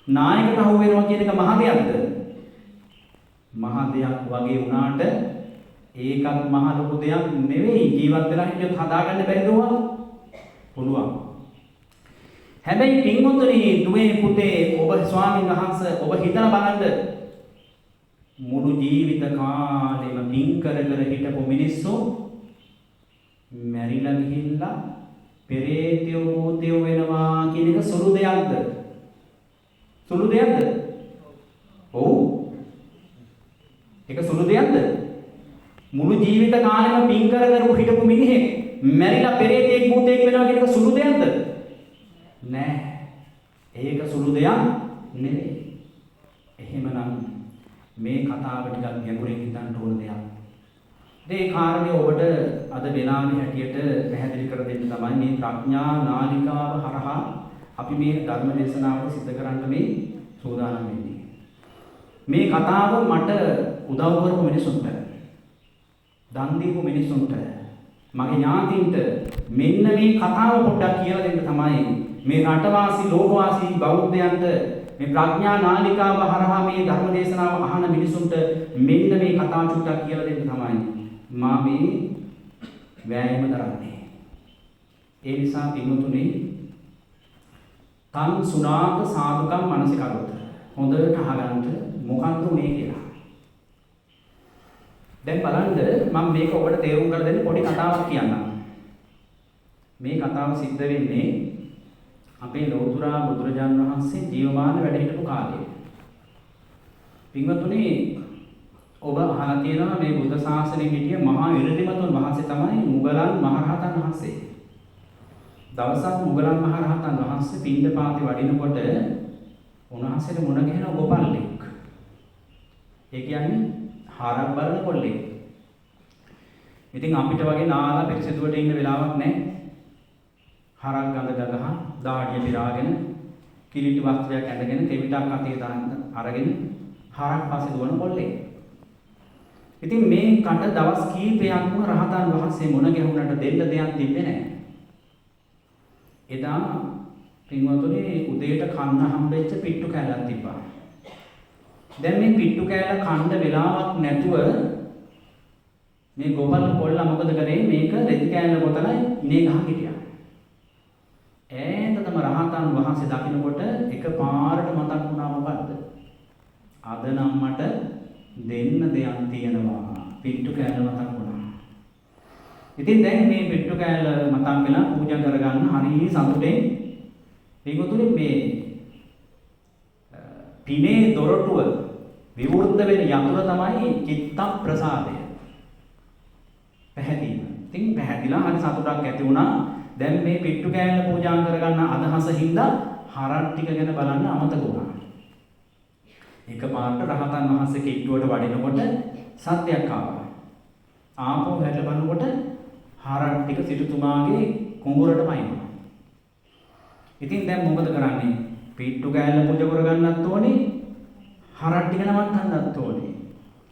නායකට අහු වෙනවා කියන එක මහ දෙයක්ද? මහ දෙයක් වගේ වුණාට ඒකත් මහ ලොකු දෙයක් නෙවෙයි. ජීවත් වෙලා හිටියොත් හදාගන්න බැරිද ඔයාලා? පුළුවන්. හැබැයි පින්වතුනි දුවේ පුතේ ඔබ ස්වාමීන් වහන්සේ ඔබ හිතලා බලන්න මුළු ජීවිත කාලෙම පින් කර කර හිටපු මිනිස්සු මැරිලා ගිහිල්ලා පෙරේතයෝ භූතයෝ වෙනවා කියන එක සුළු දෙයක්ද? සුළු දෙයක්ද? ඔව්. ඒක සුළු දෙයක්ද? මුළු ජීවිත කාලෙම පින් කර කර හිටපු මිනිහෙක් මැරිලා පෙරේතෙක් භූතෙක් වෙනවා කියන එක සුළු දෙයක්ද? නෑ. ඒක සුළු දෙයක් නෙවෙයි. එහෙමනම් මේ කතාව ටිකක් ගැඹුරින් හිතන්න ඕන දෙයක්. මේ කාරණේ ඔබට අද වෙලාවේ හැටියට පැහැදිලි කර දෙන්න තමයි මේ ප්‍රඥා නාලිකාව හරහා අපි මේ ධර්ම දේශනාව සිදු කරන්න මේ සූදානම් වෙන්නේ. මේ කතාව මට උදව් කරපු මිනිසුන්ට, දන් දීපු මිනිසුන්ට, මගේ ඥාතීන්ට මෙන්න මේ කතාව පොඩ්ඩක් කියලා දෙන්න තමයි මේ රටවාසී ලෝකවාසී බෞද්ධයන්ට මේ ප්‍රඥා නාලිකාව හරහා මේ ධර්ම දේශනාව අහන මිනිසුන්ට මෙන්න මේ කතාව චුට්ටක් කියලා දෙන්න තමයි මා මේ වෑයම කරන්නේ. ඒ නිසා පින්වතුනි තන් සුණාත සාදුකම් මනසිකරොත් හොඳට අහගන්න මොකක්ද මේ කියලා. දැන් බලන්න මම මේක ඔබට තේරුම් කරලා දෙන්න පොඩි කතාවක් කියන්නම්. මේ කතාව සිද්ධ වෙන්නේ අපේ ලෞතර බුදුරජාණන් වහන්සේ ජීවමාන වැඩ හිටපු කාලේ. පින්වත්නි ඔබ අහලා තියෙනවා මේ බුද්ධ ශාසනයේ හිටිය මහා ඉරදිමතුන් වහන්සේ තමයි මුගලන් මහරහතන් වහන්සේ. දවසක් මුගලන් මහරහතන් වහන්සේ පින්ඩපාතේ වඩිනකොට උන්වහන්සේට මුණ ගැහෙන ගෝපල්ලෙක්. ඒ කියන්නේ හරක් බලන කොල්ලෙක්. ඉතින් අපිට වගේ නාලා පිරිසිදුවට ඉන්න වෙලාවක් නැහැ. හරක් ගඳ ගගහ දාඩිය පිරාගෙන කිලිටි වස්ත්‍රයක් ඇඳගෙන තෙවිටක් අතේ අරගෙන හරක් පස්සේ දුවන කොල්ලෙක්. ඉතින් මේ කට දවස් කීපයක්ම රහතන් වහන්සේ මුණ ගැහුණට දෙන්න දෙයක් තිබ්බේ නැහැ. එදා පින්වතුනි උදේට කන්න හම්බෙච්ච පිට්ටු කෑල්ලක් තිබ්බා. දැන් මේ පිට්ටු කෑල්ල කන්න වෙලාවක් නැතුව මේ ගෝපල් කොල්ලා මොකද කරේ මේක රෙදි කෑල්ල ගොතලා ඉනේ ගහ හිටියා. ඈතටම රහතන් වහන්සේ දකින්නකොට එකපාරට මතක් වුණා මොකද්ද? අද නම් මට දෙන්න දෙයක් තියෙනවා. පිට්ටු කෑල්ල මතක් වුණා. ඉතින් දැන් මේ පිට්ටු කෑල්ල මතක් වෙලා පූජා කරගන්න හරිය සතුටෙන් මේගොල්ලෝ මේ පිනේ දොරටුව විවෘත වෙන යතුර තමයි චිත්ත ප්‍රසාදය. පැහැදිලිද? ඉතින් පැහැදිලා හරි සතුටක් ඇති වුණා. දැන් මේ පිට්ටු කෑල්ල පූජා කරගන්න අදහස හින්දා හරක් ටික ගැන බලන්න අමතක වුණා. එකපාරට රහතන් වහන්සේ කිට්ටුවට වඩිනකොට සත්‍යයක් ආවා. ආපහු හැට බලනකොට හරක් ටික සිටුතුමාගේ කුඹුරට පයින්නවා. ඉතින් දැන් මොකද කරන්නේ? පිට්ටු කෑල්ල පූජා කරගන්නත් ඕනේ. හරක් ටික නවත්තන්නත් ඕනේ.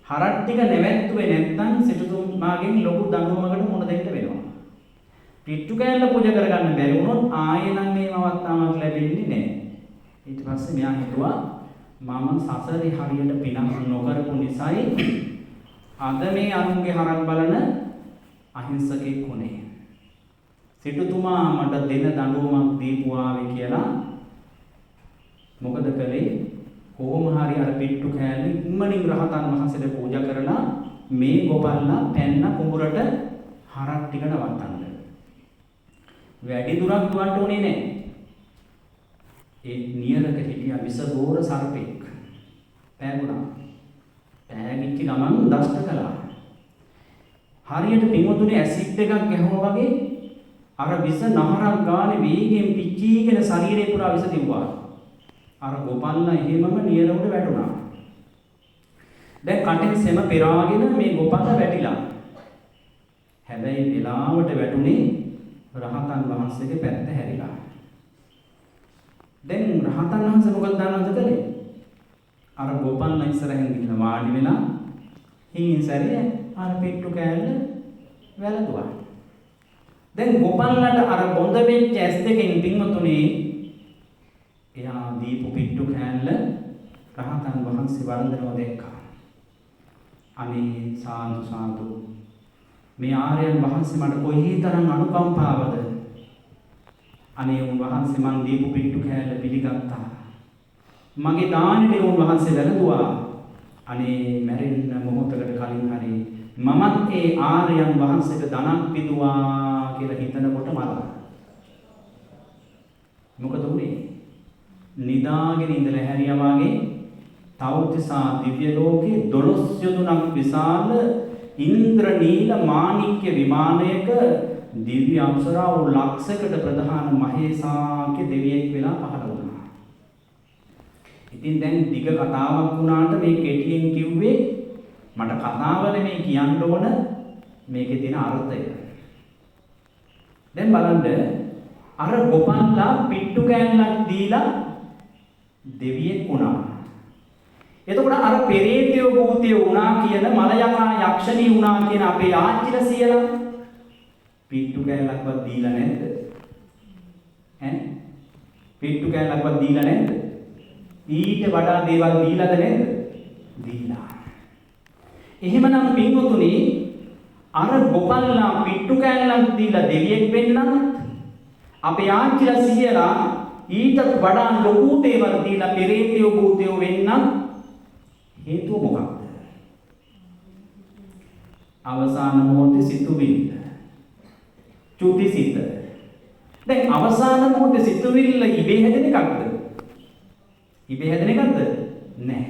හරක් ටික නැවැත්තුවේ නැත්නම් සිටුතුමාගෙන් ලොකු දඬුවමකට මුහුණ දෙන්න වෙනවා. පිට්ටු කෑල්ල පූජා කරගන්න බැරි වුණොත් ආයෙ නම් මේ අවස්ථාවක් ලැබෙන්නේ නැහැ. ඊට පස්සේ මෙයා හිතුවා මම සසරේ හරියට පිනක් නොකරපු නිසායි අද මේ අනුන්ගේ හරක් බලන අහිංසකෙක් වුණේ. සිටුතුමා මට දෙන දඬුවමක් දීපු ආවේ කියලා මොකද කළේ? කොහොම හරි අර පිට්ටු කෑල්ල ඉක්මනින් රහතන් වහන්සේට පූජා කරලා මේ ගෝපල්ලා පැන්න කුඹුරට හරක් ටික නවත්තන්න. වැඩි දුරක් දුවන්න ඕනේ නැහැ. ඒ නියරක හිටියා විසගෝර සර්පෙක්. පෑගුණා. පෑගිච්ච ගමන් දෂ්ට කළා. හරියට පින්වතුනේ ඇසිඩ් එකක් ගැහුවා වගේ අර විස නහරක් ගානේ වේගෙන් පිච්චීගෙන ශරීරේ පුරා විස දිව්වා. අර ගෝපල්ලා එහෙමම නියර උඩ වැටුණා. දැන් කටෙන් සෙම පෙරාගෙන මේ ගෝපල්ලා වැටිලා. හැබැයි වෙලාවට වැටුනේ රහතන් වහන්සේගේ පැත්ත හැරිලා. දැන් රහතන් වහන්සේ මොකද දන්නවද කළේ? අර ගෝපල්ලා ඉස්සරහින් ගිහින් වාඩි වෙලා හිමින් සැරේ අර පිට්ටු කෑල්ල වැළඳුවා. දැන් ගෝපල්ලාට අර බොඳ වෙච්ච ඇස් දෙකෙන් පින්වතුනේ එයා දීපු පිට්ටු කෑල්ල රහතන් වහන්සේ වළඳනවා දැක්කා. අනේ සාදු සාදු මේ ආර්යයන් වහන්සේ මට කොයිතරම් අනුකම්පාවද? අනේ උන්වහන්සේ මන් දීපු පිට්ටු කෑල්ල පිළිගත්තා. මගේ දානෙට උන්වහන්සේ වැළඳුවා. අනේ මැරෙන්න මොහොතකට කලින් හරි මමත් ඒ ආර්යයන් වහන්සේට ධනක් පිදුවා කියලා හිතනකොට මලා. මොකද උනේ? නිදාගෙන ඉඳලා හැරියා වාගේ තවුතිසා දිව්‍ය ලෝකේ 12 යොදුනක් විශාල ඉන්ද්‍රනීල මාණික්‍ය විමානයක දිව්‍ය අප්සරාව ලක්ෂයකට ප්‍රධාන මහේසාක්‍ය දෙවියෙක් වෙලා පහළ වුණා. ඉතින් දැන් දිග කතාවක් වුණාට මේ කෙටියෙන් කිව්වේ මට කතාව නෙමෙයි කියන්න ඕන මේකේ තියෙන අර්ථය. දැන් බලන්න අර ගෝපල්ලා පිට්ටු කෑල්ලක් දීලා දෙවියෙක් වුණා. එතකොට අර පෙරේතයෝ භූතයෝ වුණා කියන මලයකා යක්ෂණී වුණා කියන අපේ ආච්චිලා සියලා පිට්ටු කෑල්ලක්වත් දීලා නැද්ද? ඈ පිට්ටු කෑල්ලක්වත් දීලා නැද්ද? ඊට වඩා දේවල් දීලාද නැද්ද? දීලා. එහෙමනම් පින්වතුනි අර ගෝපල්ලා පිට්ටු කෑල්ලක් දීලා දෙවියෙක් වෙන්නත් අපේ ආච්චිලා සියලා ඊට වඩා ලොකු දේවල් දීලා පෙරේතයෝ භූතයෝ වෙන්නත් හේතුව මොකක්ද? අවසාන මොහොතේ සිතුවිල්ල. චුතිසිත. දැන් අවසාන මොහොතේ සිතුවිල්ල ඉබේ හැදෙන එකක්ද? ඉබේ හැදෙන එකක්ද? නෑ.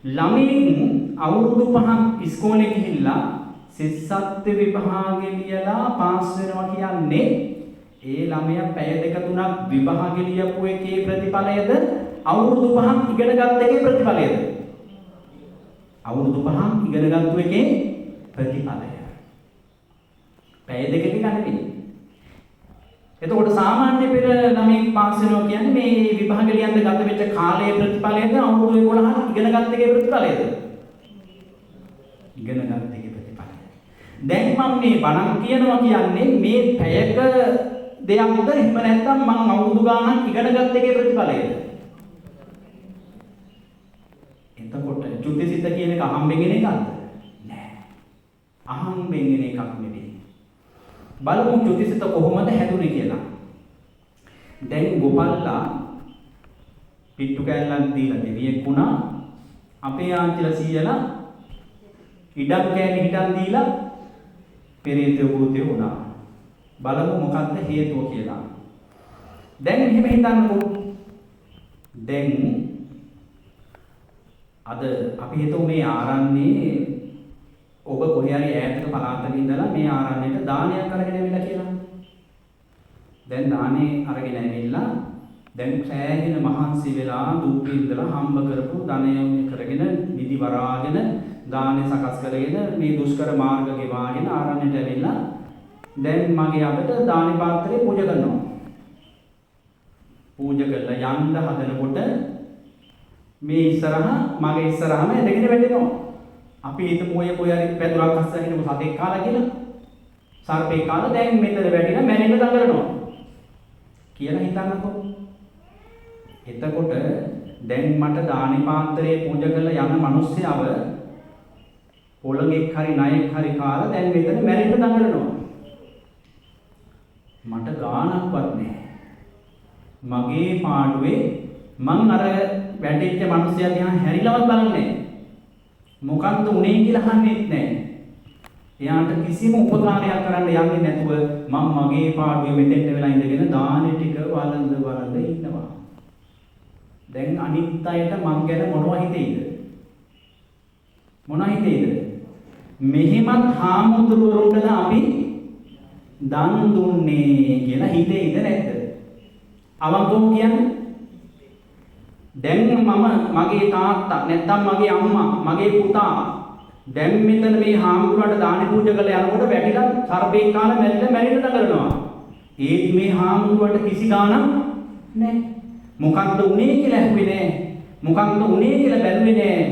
ළමයින් අවුරුදු 5ක් ඉස්කෝලේ ගිහිල්ලා සිස්සත්ත්ව විභාගෙ ලියලා පාස් වෙනවා කියන්නේ ඒ ළමයා පැය දෙක තුනක් විභාගෙ ලියපු එකේ ප්‍රතිඵලයද අවුරුදු 5ක් ඉගෙනගත් එකේ ප්‍රතිඵලයද? අවුරුදු 5ක් ඉගෙනගත්තු එකේ ප්‍රතිඵලය. පැය දෙකක ගණනේ. එතකොට සාමාන්‍ය පෙර ළමයි පාස් වෙනවා කියන්නේ මේ විභාග ලියන්න ගත වෙච්ච කාලයේ ප්‍රතිඵලයද අවුරුදු 11ක් ඉගෙනගත් එකේ ප්‍රතිඵලයද? ඉගෙනගත් එකේ ප්‍රතිඵලය. දැන් මම මේ බණක් කියනවා කියන්නේ මේ පැයක දෙයක්ද එහෙම නැත්නම් මම අවුරුදු ගාණක් ඉගෙනගත් එකේ ප්‍රතිඵලයද? එතකොට චුතිසිත කියන එක අහම්බෙන් එන එකක්ද? නෑ. අහම්බෙන් එන එකක් නෙවෙයි. බලමු චුතිසිත කොහොමද හැදුනේ කියලා. දැන් ගොපල්ලා පිට්ටු කෑල්ලක් දීලා දෙවියෙක් වුණා. අපේ ආච්චිලා සීයලා ඉඩම් කෑලි හිටන් දීලා පෙරේතය භූතය වුණා. බලමු මොකක්ද හේතුව කියලා. දැන් මෙහෙම හිතන්නකෝ. දැන් අද අපි හිතමු මේ ආරණ්‍යයේ ඔබ කොහේ හරි ඈතක පළාතක ඉඳලා මේ ආරණ්‍යයට දානයක් අරගෙන ඇවිල්ලා කියලා. දැන් දානේ අරගෙන ඇවිල්ලා දැන් සෑහෙන මහන්සි වෙලා දුක් විඳලා හම්බ කරපු ධනය කරගෙන නිදි වරාගෙන දානේ සකස් කරගෙන මේ දුෂ්කර මාර්ග ගෙවාගෙන ආරණ්‍යයට ඇවිල්ලා දැන් මගේ අතට දානේ පාත්‍රය පූජා කරනවා. පූජා කරලා යන්න හදනකොට මේ ඉස්සරහ මගේ ඉස්සරහම ඇදගෙන වැටෙනවා. අපි හිතමු ඔය කොහේ හරි පැදුරක් අස්සන හිටපු සතෙක් කාලා කියලා. සර්පෙක් කාලා දැන් මෙතන වැටිලා මැරෙන්න දඟලනවා. කියලා හිතන්නකෝ. එතකොට දැන් මට දානි පාත්‍රයේ පූජා කරලා යන මිනිස්සයව පොළඟෙක් හරි නයෙක් හරි කාලා දැන් මෙතන මැරෙන්න දඟලනවා. මට ගාණක්වත් නැහැ. මගේ පාඩුවේ මං අර වැටෙච්ච මිනිස්සයා දිහා හැරිලවත් බලන්නේ නැහැ. මොකක්ද උනේ කියලා අහන්නෙත් නැහැ. එයාට කිසිම උපකාරයක් කරන්න යන්නේ නැතුව මම මගේ පාඩුවේ මෙතෙන්ට වෙලා ඉඳගෙන දානේ ටික වළඳ ඉන්නවා. දැන් අනිත් අයට මං ගැන මොනවා හිතෙයිද? මොනවා හිතෙයිද? මෙහෙමත් හාමුදුරුවරුන්ට අපි දන් දුන්නේ කියලා හිතෙයිද නැද්ද? අවංකවම කියන්නේ දැන් මම මගේ තාත්තා නැත්නම් මගේ අම්මා මගේ පුතා දැන් මෙතන මේ හාමුදුරුවන්ට දාන පූජා කරලා යනකොට වැටිලා සර්පෙක් කාලා මැරෙන්න දඟලනවා. ඒත් මේ හාමුදුරුවන්ට කිසි ගාණක් නැහැ. මොකක්ද උනේ කියලා ඇහුවේ නැහැ. මොකක්ද උනේ කියලා බැලුවේ නැහැ.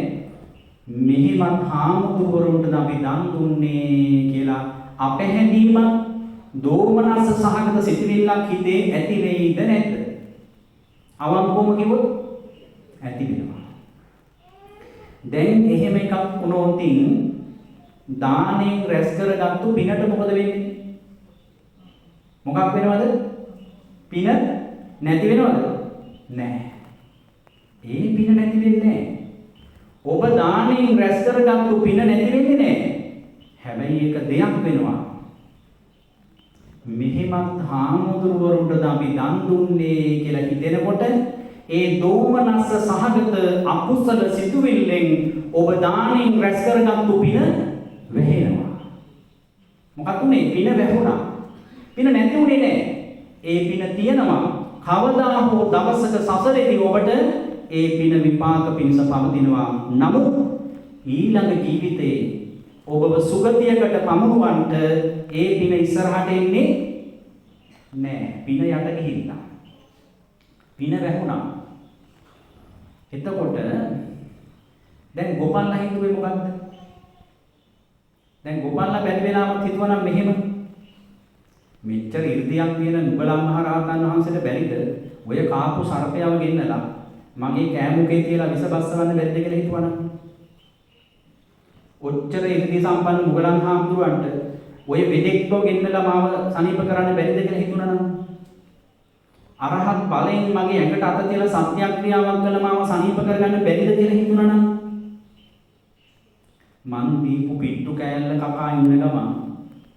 මෙහිමත් හාමුදුරුවරුන්ට අපි දන් දුන්නේ කියලා අපැහැදීමක් දෝමනස්ස සහගත සිතිවිල්ලක් හිතේ ඇති වෙයිද නැද්ද? අවංකවම කිව්වොත් ඇති වෙනවා. දැන් එහෙම එකක් වුණොතින් දානෙන් රැස් කරගත්තු පිනට මොකද වෙන්නේ? මොකක් වෙනවද? පින නැති වෙනවද? නැහැ. ඒ පින නැති වෙන්නේ නැහැ. ඔබ දානෙන් රැස් කරගත්තු පින නැති වෙන්නේ නැහැ. හැබැයි ඒක දෙයක් වෙනවා. මෙහෙමත් හාමුදුරුවරුන්ට අපි දන් දුන්නේ කියලා හිතෙනකොට ඒ දෝමනස්ස සහගත අකුසල සිතුවිල්ලෙන් ඔබ දානෙන් රැස් කරගත්තු පින වැහෙනවා. මොකක්ද උනේ? පින වැහුණා. පින නැති උනේ නෑ. ඒ පින තියෙනවා. කවදා හෝ දවසක සසරේදී ඔබට ඒ පින විපාක පිණිස පවතිනවා. නමුත් ඊළඟ ජීවිතේ ඔබව සුගතියකට පමුණුවන්ට ඒ පින ඉස්සරහට එන්නේ නෑ. පින යට ගිහිල්ලා. පින වැහුණා. එතකොට දැන් ගොපල්ලා හිතුවේ මොකද්ද? දැන් ගොපල්ලා බැරි වෙලාවත් හිතුවනම් මෙහෙම මෙච්චර 이르දියක් තියෙන නුගලන් මහ රහතන් වහන්සේට බැරිද ඔය කාපු සර්පයව ගෙන්නලා මගේ කෑමුකේ තියලා විස බස්සවන්න බැරිද කියලා හිතුවනම් ඔච්චර 이르දි සම්පන්න මුගලන් හාමුදුරුවන්ට ඔය වෙදෙක්ව ගෙන්නලා මාව සනීප කරන්න බැරිද කියලා හිතුණනම් අරහත් බලයෙන් මගේ ඇඟට අත තියලා සත්‍යක්‍රියාවක් කළා මාව සනීප කරගන්න බැරිද කියලා හිතුණනම් මං දීපු පිට්ටු කෑල්ල කකා ඉන්න ගමන්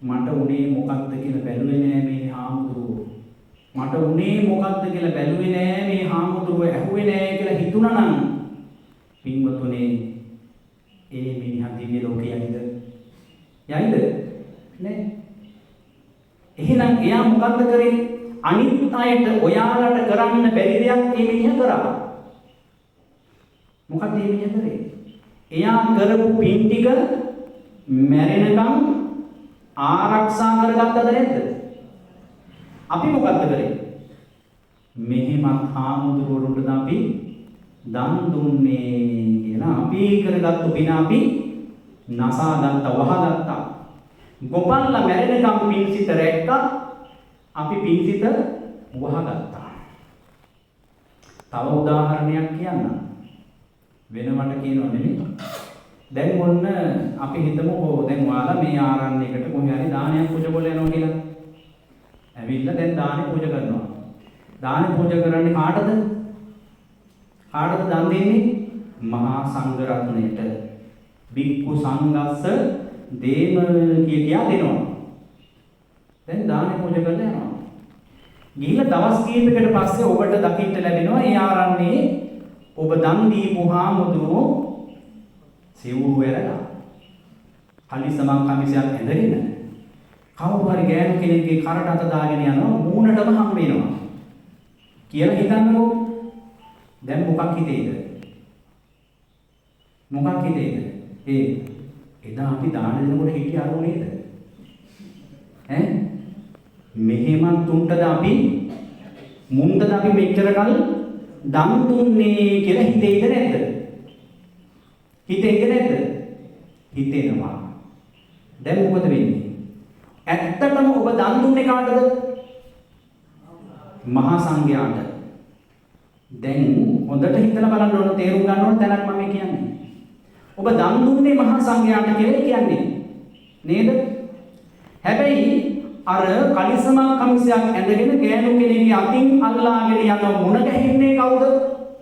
මට උනේ මොකක්ද කියලා බැලුවේ නෑ මේ හාමුදුරුවෝ. මට උනේ මොකක්ද කියලා බැලුවේ නෑ මේ හාමුදුරුවෝ ඇහුවේ නෑ කියලා හිතුණා නම් පින්වතුනේ ඒ මිනිහා දිව්‍ය ලෝකේ යයිද? යයිද? නෑ. එහෙනම් එයා මොකක්ද කරේ? අනිත් අයට ඔයාලට කරන්න බැරි දෙයක් මේ මිනිහා කරා. මොකක්ද මේ මිනිහා කරේ? එයා කරපු පින් ටික මැරෙනකම් ආරක්ෂා කරගත්තද නැද්ද? අපි මොකක්ද කරේ? මෙහෙමත් හාමුදුරුවරුන්ට අපි දන් දුන්නේ කියලා අපි කරගත්තු පින අපි නසාගත්තා වහගත්තා. ගොපල්ලා මැරෙනකම් පින්සිත රැක්කා අපි පින්සිත වහගත්තා. තව උදාහරණයක් කියන්න. වෙනවට කියනව නෙමෙයි. දැන් ඔන්න අපි හිතමුකෝ දැන් ඔයාලා මේ ආරණ්‍යයකට කොහේ හරි දානයක් පූජා කරලා යනවා කියලා. ඇවිල්ලා දැන් දානේ පූජා කරනවා. දානේ පූජා කරන්නේ කාටද? කාටද දන් දෙන්නේ? මහා සංඝ රත්නයට. බික්කු සංඝස්ස දේම කියා දෙනවා. දැන් දානේ පූජා කරලා යනවා. ගිහිල්ලා දවස් කීපයකට පස්සේ ඔබට දකින්න ලැබෙනවා ඒ ආරණ්‍යයේ ඔබ දන් දීපු හාමුදුරුවෝ සිවුරු ඇරලා කලිසමක් කමිසයක් ඇඳගෙන කවුරු හරි ගෑනු කෙනෙක්ගේ කරට අත දාගෙන යනවා මූණටම හම් වෙනවා කියලා හිතන්නකෝ. දැන් මොකක් හිතේද? මොකක් හිතේද? එදා අපි දාන දෙනකොට හිටිය අරෝ නේද? මෙහෙමත් තුන්ටද අපි මුන්ටද අපි මෙච්චර කල් දන් දුන්නේ කියලා හිතේද නැද්ද? හිතේද නැද්ද? හිතෙනවා. දැන් මොකද වෙන්නේ? ඇත්තටම ඔබ දන් දුන්නේ කාටද? මහා සංඝයාට. දැන් හොඳට හිතලා බලන්න ඕන තේරුම් ගන්න ඕන තැනක් මම කියන්නේ. ඔබ දන් දුන්නේ මහා සංඝයාට කියලා කියන්නේ. නේද? හැබැයි අර කලිසමක් කමිසයක් ඇඳගෙන ගෑනු කෙනෙක්ගේ අතින් අල්ලාගෙන යන මුණ ගැහින්නේ කවුද?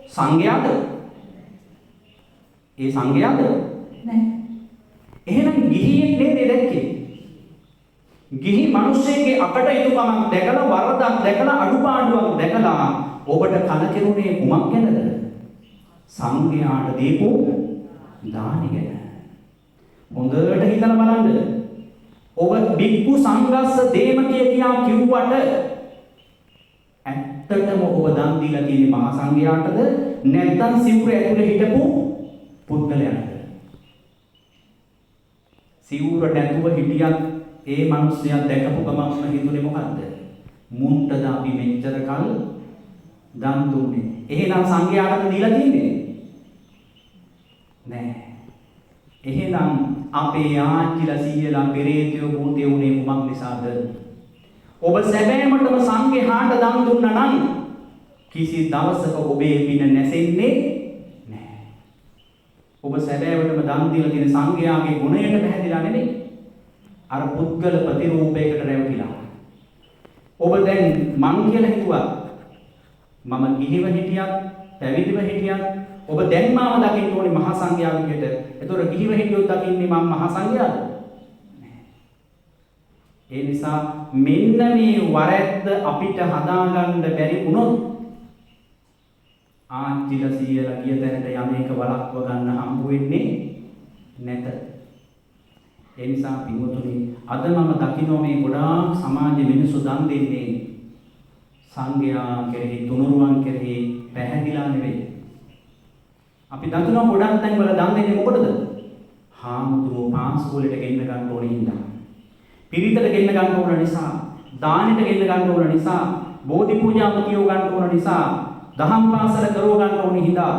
සංඝයාද? ඒ සංඝයාද? නෑ. එහෙනම් ගිහියෙක් නේද දැක්කේ? ගිහි මිනිස්සෙක්ගේ අපට යුතුයකමක් දැකලා වරදක් දැකලා අඩුපාඩුවක් දැකලා ඔබට කලකිරුණේ කුමක් ගැනද? සංඝයාට දීපු දානි ගැන. හොඳට හිතලා බලන්න. ඔබ බික්කු සංඝස්ස දේම කියා කිව්වට ඇත්තටම ඔබ දන් දීලා තියෙන්නේ මහා සංඝයාටද නැත්නම් සිවුර ඇතුලේ හිටපු පුද්ගලයාටද? සිවුර නැතුව හිටියත් ඒ මිනිස්සයා දැකපු ගමන්ම හිතුනේ මොකද්ද? මුන්ටද අපි මෙච්චර කල් දන් දුන්නේ. එහෙනම් සංඝයාටද දීලා තියෙන්නේ? නෑ. එහෙනම් අපේ ආච්චිලා සීයලා පෙරේතයෝ භූතයෝ උනේ කුමක් නිසාද? ඔබ සැබෑමටම සංඝයාට දන් දුන්නා නම් කිසි දවසක ඔබේ පින නැසෙන්නේ නැහැ. ඔබ සැබෑවටම දන් දීලා තියෙන සංඝයාගේ ගුණයට පැහැදිලා නෙමෙයි. අර පුද්ගල ප්‍රතිරූපයකට රැවටිලා. ඔබ දැන් මං කියලා හිතුවා මම ගිහිව හිටියත් පැවිදිව හිටියත් ඔබ දැන් මාව දකින්න ඕනේ මහා සංඝයා විදියට. ඒතොර ගිහිව හිටියොත් දකින්නේ මම මහා සංඝයාද? ඒ නිසා මෙන්න මේ වරද්ද අපිට හදාගන්න බැරි වුණොත් ආච්චිලා සීයලා ගිය තැනට යන්නේක වළක්ව ගන්න හම්බ වෙන්නේ නැත. ඒ නිසා පින්වතුනි අද මම දකින්න මේ ගොඩාක් සමාජ මිනිස්සු දන් දෙන්නේ සංඝයා කෙරෙහි තුනුරුවන් කෙරෙහි පැහැදිලා නෙවෙයි. අපි දකින්න ගොඩක් තැන්වල දන් දෙන්නේ මොකටද? හාමුදුරුවෝ පාන්සුවලට ගෙන්න ගන්න ඕනේ හින්දා. පිරිතට ගෙන්න ගන්න ඕන නිසා, දානෙට ගෙන්න ගන්න ඕන නිසා, බෝධි පූජාව කියව ගන්න ඕන නිසා, දහම් පාසල කරව ගන්න ඕන හින්දා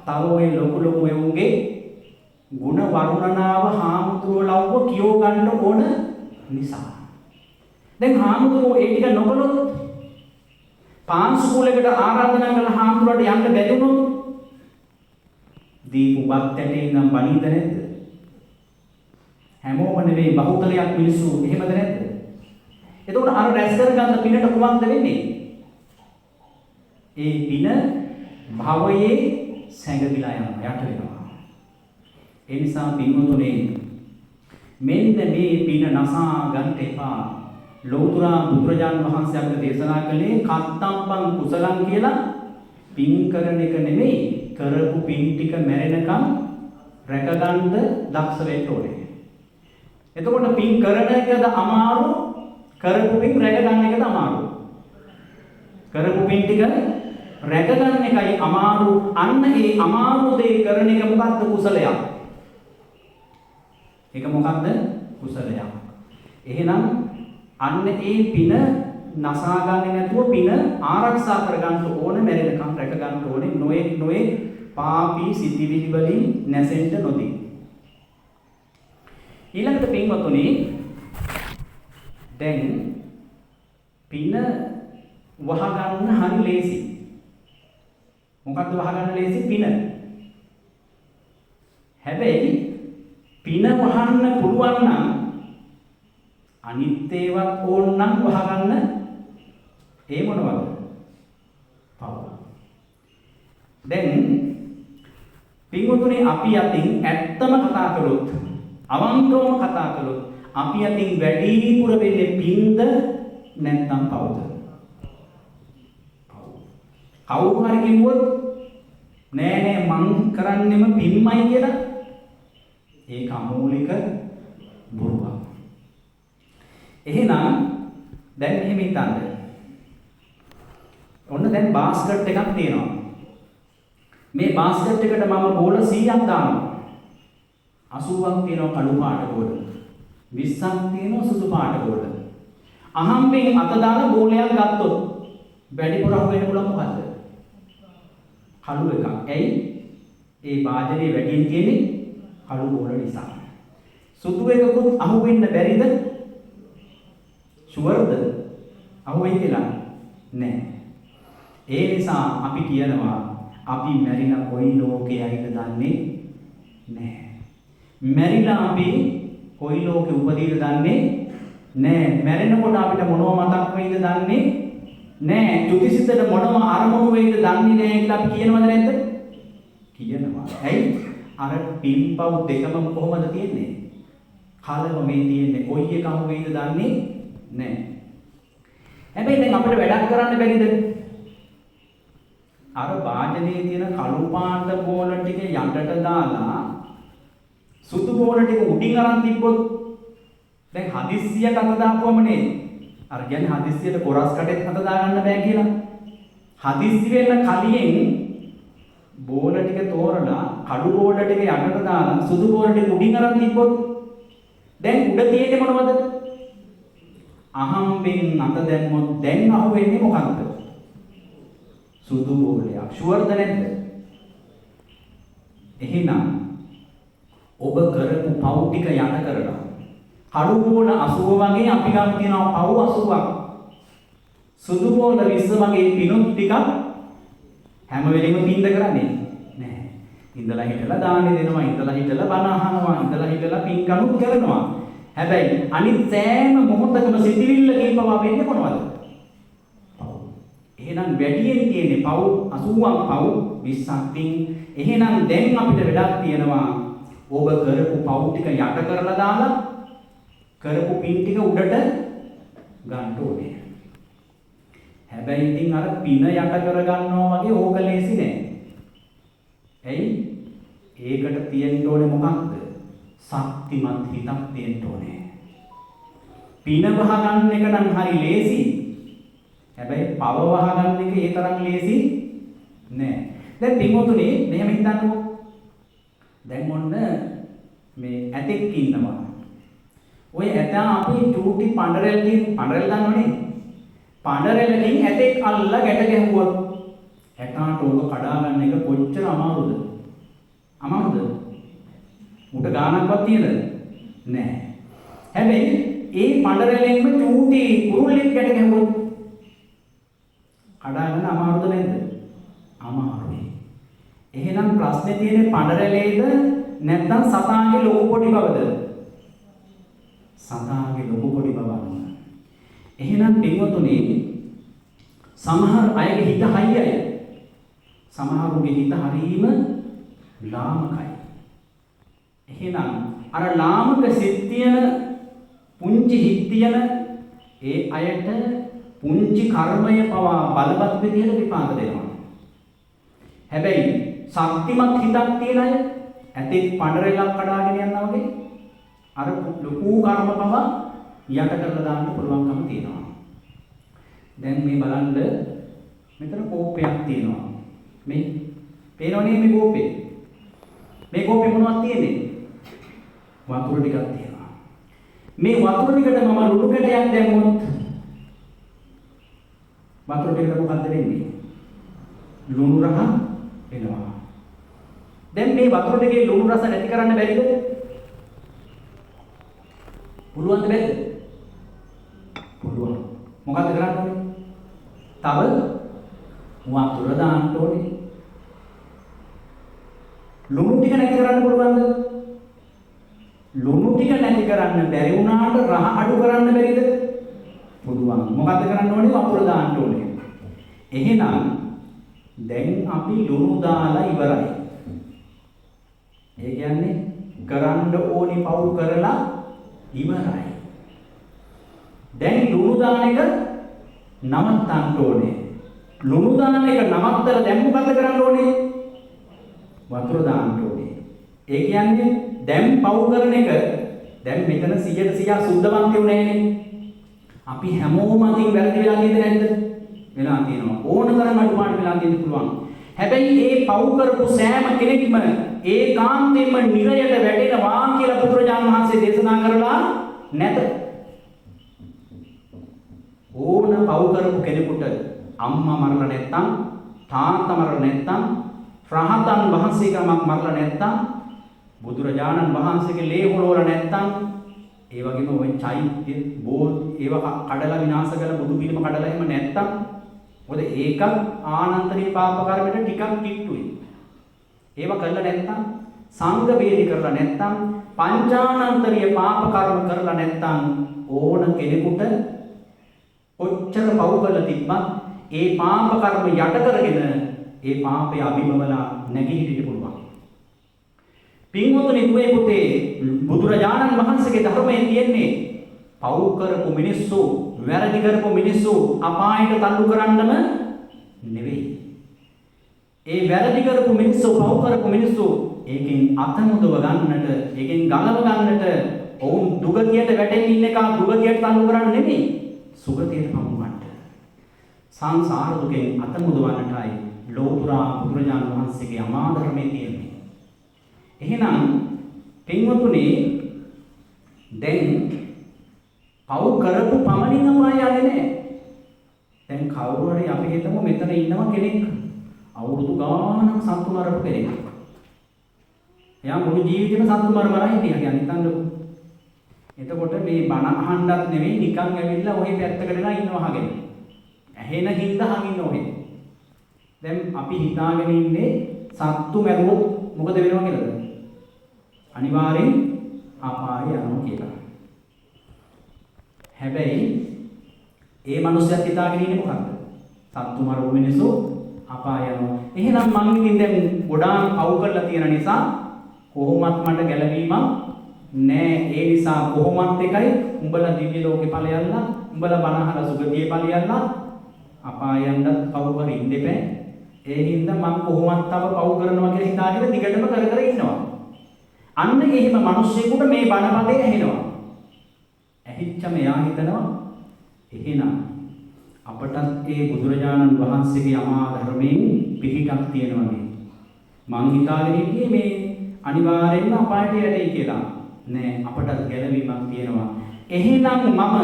තව ඔය ලොකු එවුන්ගේ ಗುಣ වර්ණනාව හාමුදුරුවෝ ලව්ව කියව ගන්න ඕන නිසා. දැන් හාමුදුරුවෝ ඒ ටික නොකළොත් පාන්සුවලකට ආරාධනා කළ හාමුදුරුවන්ට යන්න බැරි වුණොත් දීපු වත් ඇටේ නම් බණීද නැද්ද? හැමෝම නෙවෙයි බහුතරයක් මිනිස්සු එහෙමද නැද්ද? එතකොට අර රැස් කරගන්න පිනට කුමක්ද වෙන්නේ? ඒ පින භවයේ සැඟවිලා යනවා යට වෙනවා. ඒ නිසා පින්වතුනි මෙන්න මේ පින නසා ගන්න එපා. ලෞතර බුදුරජාන් වහන්සේ අපිට දේශනා කළේ කත්තම්පං කුසලං කියලා පින් කරන එක නෙමෙයි, කරපු පින් ටික මැරෙනකම් රැකගන්න දක්ෂ වෙන්න ඕනේ. එතකොට පින් කරන එකද අමාරු, කරපු පින් රැකගන්න එකද අමාරු? කරපු පින් ටික රැකගන්න එකයි අමාරු. අන්න ඒ අමාරු දේ කරන එක මොකද්ද? කුසලයක්. ඒක මොකද්ද? කුසලයක්. එහෙනම් අන්න ඒ පින නසා ගන්නේ නැතුව පින ආරක්ෂා කරගන්න ඕනේ, මැරෙනකම් රැකගන්න ඕනේ. නොයේ පාපී සිතිවිලි වලින් නැසෙන්න නොදී. ඊළඟට පින්වතුනි දැන් පින වහගන්න හරි ලේසි. මොකක්ද වහගන්න ලේසි? පින. හැබැයි පින වහන්න පුළුවන් නම් අනිත් ඒවත් ඕනනම් වහගන්න ඒ මොනවද? පව. දැන් පින්වතුනි අපි අතින් ඇත්තම කතා කළොත්, අවංකවම කතා කළොත් අපි අතින් වැඩිපුර වෙන්නේ පින්ද නැත්නම් පවද? කවුරු හරි කිව්වොත් නෑ මං කරන්නෙම පින්මයි කියලා, ඒක අමූලික බොරුවක්. එහෙනම් දැන් මෙහෙම හිතන්න. ඔන්න දැන් බාස්කට් එකක් තියෙනවා. මේ බාස්කට් එකට මම බෝල 100ක් දානවා. 80ක් තියෙනවා කළු පාට බෝල. 20ක් තියෙනවා සුදු පාට බෝල. අහම්බෙන් අත දාලා බෝලයක් ගත්තොත් වැඩිපුර වෙන්න පුළුවන් මොකද්ද? කළු එකක්. ඇයි? ඒ වාදනේ වැඩියෙන් තියෙන්නේ කළු බෝල නිසා. සුදු එකකුත් අහුවෙන්න බැරිද? ෂුවර්ද? අහුවෙයි කියලා? නෑ. ඒ නිසා අපි කියනවා අපි මැරිලා කොයි ලෝකයයිද දන්නේ නෑ. මැරිලා අපි කොයි ලෝකෙ උපදීද දන්නේ නෑ. මැරෙනකොට අපිට මොනව මතක් වෙයිද දන්නේ නෑ. චුතිසිතට මොනව අරමුණු වෙයිද දන්නේ නෑ කියලා අපි කියනවද නැද්ද? කියනවා. ඇයි? අර පින්පව් දෙකම කොහොමද තියෙන්නේ? කලම මේ තියෙන්නේ. කොයි එක අහු වෙයිද දන්නේ නෑ. හැබැයි දැන් අපිට වැඩක් කරන්න බැරිද? අර වාදනයේ තියෙන කළු පාට බෝල ටික යටට දාලා සුදු බෝල ටික උඩින් අරන් තිබ්බොත් දැන් හදිස්සියට අත දාපුවමනේ අර කියන්නේ හදිස්සියට කොරස් කටෙත් අත දාගන්න බෑ කියලා. හදිස්සි වෙන්න කලින් බෝල ටික තෝරලා කළු බෝල ටික යටට දාලා සුදු බෝල ටික උඩින් අරන් තිබ්බොත් දැන් උඩ තියෙන්නේ මොනවද? අහම්බෙන් අත දැම්මොත් දැන් අහුවෙන්නේ මොකක්ද? සුදු බෝලයක්. ෂුවර්ද නැද්ද? එහෙනම් ඔබ කරපු පව් ටික යට කරලා කළු බෝල 80 වගේ අපි ගන්න තියෙනවා පව් 80ක්. සුදු බෝල 20 වගේ පිනුත් ටිකක් හැම වෙලෙම පින්ද කරන්නේ නැහැ. ඉඳලා හිටලා දාන්නේ දෙනවා, ඉඳලා හිටලා බණ අහනවා, ඉඳලා හිටලා පින්කමුත් කරනවා. හැබැයි අනිත් සෑම මොහොතකම සිතිවිල්ල කීපවා වෙන්නේ මොනවද? එහෙනම් වැඩියෙන් තියෙන්නේ පව් 80ක් පව් 20ක් පින්. එහෙනම් දැන් අපිට වැඩක් තියෙනවා ඔබ කරපු පව් ටික යට කරලා දාලා කරපු පින් ටික උඩට ගන්න ඕනේ. හැබැයි ඉතින් අර පින යට කර ගන්නවා වගේ ඕක ලේසි නෑ. ඇයි? ඒකට තියෙන්න ඕනේ මොකක්ද? ශක්තිමත් හිතක් තියෙන්න ඕනේ. පින වහ ගන්න එක නම් හරි ලේසි. හැබැයි පව වහ ගන්න එක ඒ තරම් ලේසි නෑ. දැන් පින්වතුනි මෙහෙම හිතන්නකෝ. දැන් මොන්න මේ ඇතෙක් ඉන්නවා. ඔය ඇතා අපි චූටි පඬරෙල්කින් පඬරෙල් දන්නවනේ. පඬරෙල්කින් ඇතෙක් අල්ලලා ගැට ගැහුවොත් ඇතාට ඕක කඩා ගන්න එක කොච්චර අමාරුද? අමාරුද? උට ගානක්වත් තියෙනද? නෑ. හැබැයි ඒ පඬරෙලෙන්ම චූටි කුරුල්ලෙක් ගැට ගැහුවොත් කඩා ගන්න අමාරුද නැද්ද? අමාරුයි. එහෙනම් ප්‍රශ්නේ තියෙන්නේ පඬරෙලේද නැත්නම් සතාගේ ලොකු පොඩි බවද? සතාගේ ලොකු පොඩි බව. එහෙනම් පින්වතුනි සමහර අයගේ හිත හයියයි. සමහරුගේ හිත හරීම ලාමකයි. එහෙනම් අර ලාමක සිත් තියෙන පුංචි හිත් තියෙන ඒ අයට පුංචි කර්මය පවා බලවත් විදිහට විපාක දෙනවා. හැබැයි ශක්තිමත් හිතක් තියෙන අය ඇතෙක් පඬරෙලක් කඩාගෙන යනවා වගේ අර ලොකු කර්ම පවා යට කරලා දාන්න පුළුවන්කම තියෙනවා. දැන් මේ බලන්න මෙතන කෝපයක් තියෙනවා. මේ පේනවනේ මේ කෝපේ. මේ කෝපේ මොනවද තියෙන්නේ? වතුර ටිකක් තියෙනවා. මේ වතුර ටිකට මම ලුණු කැටයක් දැම්මොත් වතුර ටිකට මොකද්ද වෙන්නේ? ලුණු රහ එනවා. දැන් මේ වතුර ටිකේ ලුණු රස නැති කරන්න බැරිද? පුළුවන්ද බැරිද? පුළුවන්. මොකද්ද කරන්න ඕනේ? තව වතුර දාන්න ඕනේ. ලුණු ටික නැති කරන්න පුළුවන්ද? ලුණු ටික නැති කරන්න බැරි වුණාට රහ අඩු කරන්න බැරිද? පුළුවන්. මොකද්ද කරන්න ඕනේ? වතුර දාන්න ඕනේ. එහෙනම් දැන් අපි ලුණු දාලා ඉවරයි. ඒ කියන්නේ කරන්න ඕනි පව් කරලා ඉවරයි. දැන් ලුණු දාන එක නවත්තන්න ඕනේ. ලුණු දාන එක නවත්තලා දැන් මොකද කරන්න ඕනේ? වතුර දාන්න ඕනේ. ඒ කියන්නේ දැන් පව් කරන එක දැන් මෙතන 100% සුද්ධවන්ත වෙන්නේ නෑනේ. අපි හැමෝම අතින් වැරදි වෙලා නේද නැද්ද? වෙලා තියෙනවා. ඕන තරම් අඩුපාඩු වෙලා තියෙන්න පුළුවන්. හැබැයි මේ පව් කරපු සෑම කෙනෙක්ම ඒකාන්තයෙන්ම නිරයට වැටෙනවා කියලා පුත්‍රජාන වහන්සේ දේශනා කරලා නැත. ඕන පව් කරපු කෙනෙකුට අම්මා මරලා නැත්තම් තාත්තා මරලා නැත්තම් රහතන් වහන්සේ ගමක් මරලා නැත්තම් බුදුරජාණන් වහන්සේගේ ලේ හොලවලා නැත්තම් ඒ වගේම ওই චෛත්‍ය බෝධි ඒවා කඩලා විනාශ කරලා බුදු පිළිම කඩලා එහෙම නැත්තම් මොකද ඒක ආනන්තරීය පාප කර්මයට ටිකක් කිට්ටුයි. ඒවා කරලා නැත්තම් සංඝ වේදි කරලා නැත්තම් පංචානන්තරීය පාප කර්ම කරලා නැත්තම් ඕන කෙනෙකුට ඔච්චර පව් කරලා තිබ්බත් ඒ පාප කර්ම යට කරගෙන ඒ පාපය අභිමවලා නැගී හිටින්න පුළුවන්. පින්වතුනි දුවේ පුතේ බුදුරජාණන් වහන්සේගේ ධර්මයේ තියෙන්නේ පව් කරපු මිනිස්සු වැරදි කරපු මිනිස්සු අපායට තල්ලු කරන්නම නෙවෙයි. ඒ වැරදි කරපු මිනිස්සු පව් කරපු මිනිස්සු ඒකෙන් අතමුදව ගන්නට ඒකෙන් ගලව ගන්නට ඔවුන් දුගතියට වැටෙන්න ඉන්න එක දුගතියට තල්ලු කරන්න නෙවෙයි සුගතියට පමුණවන්න. සංසාර දුකෙන් අතමුදවන්නටයි ලෝතුරා බුදුරජාණන් වහන්සේගේ අමා ධර්මයේ තියෙන්නේ. එහෙනම් පින්වතුනි දැන් පව් කරපු පමණින් අපාය යන්නේ නැහැ. දැන් කවුරු හරි අපි හිතමු මෙතන ඉන්නවා කෙනෙක් අවුරුදු ගාණක් සත්තු මරපු කෙනෙක්. එයා මුළු ජීවිතේම සත්තු මරමරා හිටියා කියන්නේ හිතන්නකො. එතකොට මේ බණ අහන්නත් නෙවෙයි නිකන් ඇවිල්ලා ඔහේ පැත්තකට ලා ඉන්නවා හගෙන. ඇහෙන හින්දා හගින්න ඔහේ. දැන් අපි හිතාගෙන ඉන්නේ සත්තු මැරුවොත් මොකද වෙනවා කියලාද? අනිවාර්යෙන් අපාය යනවා කියලා. හැබැයි ඒ මනුස්සයත් හිතාගෙන ඉන්නේ මොකක්ද? සත්තු මරපු මිනිස්සු අපාය යනවා. එහෙනම් මං ඉතින් දැන් ගොඩාක් පව් කරලා තියෙන නිසා කොහොමත් මට ගැලවීමක් නෑ. ඒ නිසා කොහොමත් එකයි උඹලා දිව්‍ය ලෝකේ ඵලයල්ලා උඹලා බණහලා සුගතියේ ඵලයල්ලා අපාය යන්නත් පව් කර ඉන්න එපා. ඒ හින්දා මං කොහොමත් තව පව් කරනවා කියලා හිතාගෙන දිගටම කර කර ඉන්නවා. අන්න එහෙම මිනිස්සෙකුට මේ බණපදේ ඇහෙනවා. ඇහිච්චම එයා හිතනවා එහෙනම් අපටත් ඒ බුදුරජාණන් වහන්සේගේ අමා ධර්මයෙන් පිහිටක් තියෙනවා නේ. මං හිතාගෙන ඉන්නේ මේ අනිවාර්යෙන්ම අපායට යටයි කියලා. නෑ අපටත් ගැලවීමක් තියෙනවා. එහෙනම් මම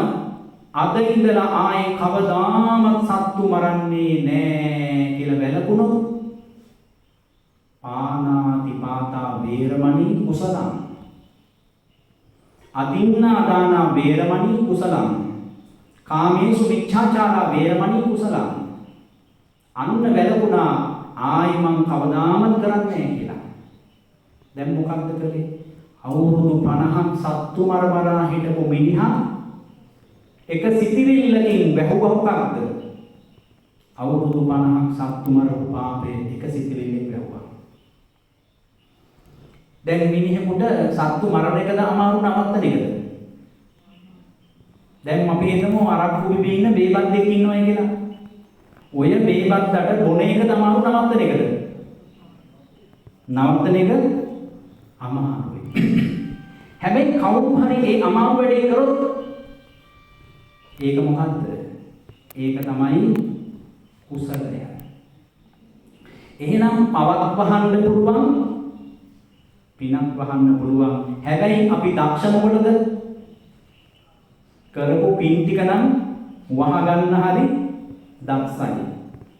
අද ඉඳලා ආයේ කවදාවත් සත්තු මරන්නේ නෑ කියලා වැළකුණොත් පානාතිපාතා වේරමණී කුසලං අදින්නා දානා වේරමණී කුසලං කාමේසු මිච්ඡාචාරා වේරමණී කුසලං අන්න වැළකුණා ආයි මං කවදාවත් කරන්නේ නෑ කියලා. දැන් මොකක්ද කළේ? අවුරුදු 50ක් සත්තු මරමරා හිටපු මිනිහා එක සිතිවිල්ලකින් වැහුවා මොකක්ද? අවුරුදු 50ක් සත්තු මරපු පාපේ එක සිතිවිල්ලෙන් වැහුවා. දැන් මිනිහෙකුට සත්තු මරණ එකද අමාරු නවත්තන එකද? දැන් අපි හිතමු අරක්කු බිබී ඉන්න බේබද්දෙක් ඉන්නවයි කියලා. ඔය බේබද්දට බොන එකද අමාරු නවත්තන එකද? නවත්තන එක අමාරුයි. හැබැයි කවුරු හරි ඒ අමාරු වැඩේ කරොත් ඒක මොකද්ද? ඒක තමයි කුසලය. එහෙනම් පවක් වහන්න පුළුවන්, පිනක් වහන්න පුළුවන්. හැබැයි අපි දක්ෂ මොකටද? කරපු පින් ටික නම් වහ ගන්න හරි දක්ෂයි.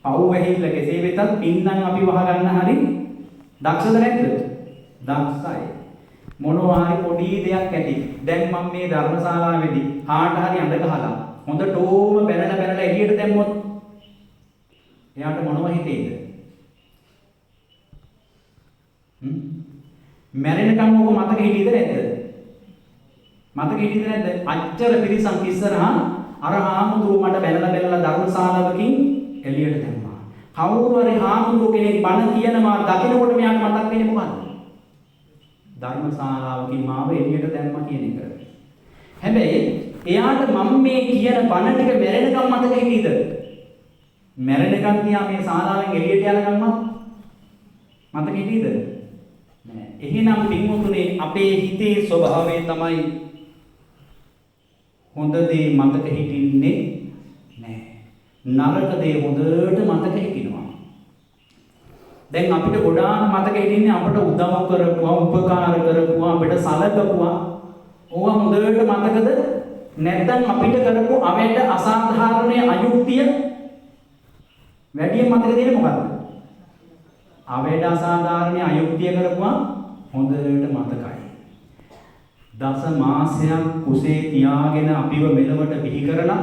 පව් වැහිල්ල කෙසේ වෙතත් පින් නම් අපි වහ ගන්න හරි දක්ෂද නැද්ද? දක්ෂයි. මොනවා හරි පොඩි දෙයක් ඇති. දැන් මම මේ ධර්මශාලාවේදී කාට හරි අඬ ගහලා හොඳටම බැනලා එළියට දැම්මොත් එයාට මොනව හිතේද? මැරෙනකම් ඕක මතක හිටියද නැද්ද? මතක හිටියද නැද්ද? අච්චර පිරිසක් ඉස්සරහා අර හාමුදුරුවෝ මට බැනලා ධර්මශාලාවකින් එළියට දැම්මා. කවුරු හරි හාමුදුරුවෝ කෙනෙක් බණ කියනවා දකින්නකොට මෙයාට මතක් වෙන්නේ මොකද්ද? ධර්මශාලාවකින් මාව එළියට දැම්මා කියන එක. හැබැයි එයාට මම මේ කියන බණ ටික මැරෙනකම් මතක හිටියද? මැරෙනකම් තියා මේ ශාලාවෙන් එළියට යනකම් මතක හිටියද? නෑ. එහෙනම් පින්වතුනි අපේ හිතේ ස්වභාවය තමයි හොඳ දේ මතක හිටින්නේ නෑ. නරක දේ හොඳට මතක හිටිනවා. දැන් අපිට ගොඩාක් මතක හිටින්නේ අපට උදව් කරපුවා, උපකාර කරපුවා, අපිට සලකපුවා. ඕවා හොඳට මතකද? නැත්නම් අපිට කරපු අවැඩ අසාධාරණ අයුක්තිය වැඩි මතක තියෙන්නේ මොකද්ද? අවැඩ අසාධාරණ අයුක්තිය කරපුවා හොඳට මතකයි. දස මාසයක් කුසේ තියාගෙන අපිව මෙලවට බිහි කරලා,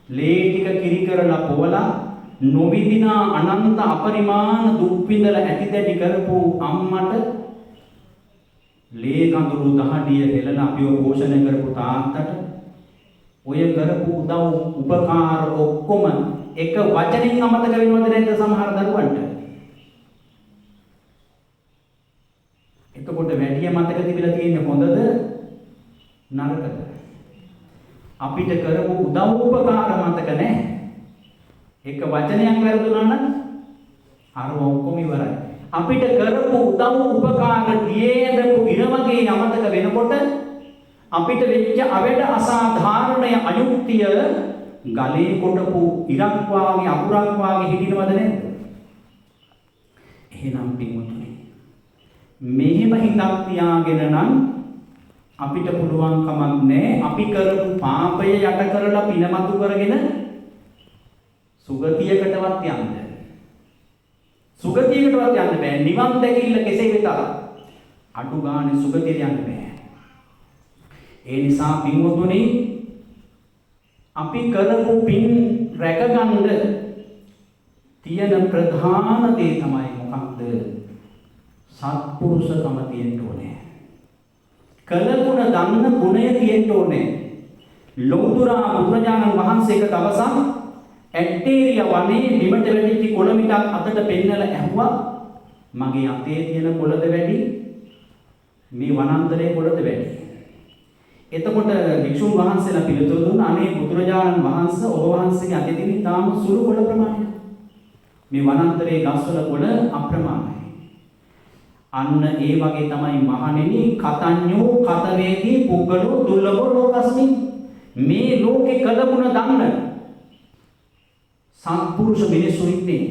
ලේ ටික කිරි කරලා පොවලා, නොවිදිනා අනන්ත අපරිමාණ දුක් විඳලා ඇතිදැඩි කරපු අම්මට, ලේ කඳුළු දහඩිය හෙලලා අපිව පෝෂණය කරපු තාත්තට, ඔය කරපු උදව් උපකාර ඔක්කොම එක වචනින් අමතක වෙනවද නැද්ද සමහර දරුවන්ට? එතකොට වැඩි මතක තිබිලා තියෙන්නේ හොඳද නරකද? අපිට කරපු උදව් උපකාර මතක නැහැ. එක වචනයක් වැරදුනා නම් අර ඔක්කොම ඉවරයි. අපිට කරපු උදව් උපකාර දියේදපු ඉර වගේ අමතක වෙනකොට අපිට වෙච්ච අවැඩ අසාධාරණ අයුක්තිය ගලේ කොටපු ඉරක් වාගේ අකුරක් වාගේ හිටිනවද නැද්ද? එහෙනම් පින්වතුනි මෙහෙම හිතක් තියාගෙන නම් අපිට පුළුවන් කමක් නැහැ අපි කරපු පාපය යට කරලා පිනමතු කරගෙන සුගතියකටවත් යන්න. සුගතියකටවත් යන්න බෑ. නිවන් දැකිල්ල කෙසේ වෙතත් අඩු ගානේ සුගතියට යන්න බෑ. ඒ නිසා පින්වතුනි අපි කරපු පින් රැකගන්න තියෙන ප්‍රධාන දේ තමයි මොකක්ද? සත්පුරුෂකම තියෙන්න ඕනේ. කළගුණ දන්න ගුණය තියෙන්න ඕනේ. ලෞතුරා බුදුරජාණන් වහන්සේක දවසක් ඇටේරිය වනේ බිමට වැටිච්ච කොළ මිටක් අතට පෙන්නලා ඇහුවා මගේ අතේ තියෙන කොළද වැඩි මේ වනාන්තරයේ කොළද වැඩි? එතකොට වික්ෂුන් වහන්සේලා පිළිතුරු දුන්නා අනේ බුදුරජාණන් වහන්සේ ඔබ වහන්සේගේ අතේ තියෙන තාම සුළු කොළ ප්‍රමාණයක්. මේ වනාන්තරයේ ගස්වල කොළ අප්‍රමාණයි. අන්න ඒ වගේ තමයි මහණෙනි කතඤ්ඤෝ කතවේදී පුද්ගලෝ දුර්ලභෝ ලෝකස්මින් මේ ලෝකේ කලගුණ දන්න සත්පුරුෂ මිනිස්සු ඉන්නේ.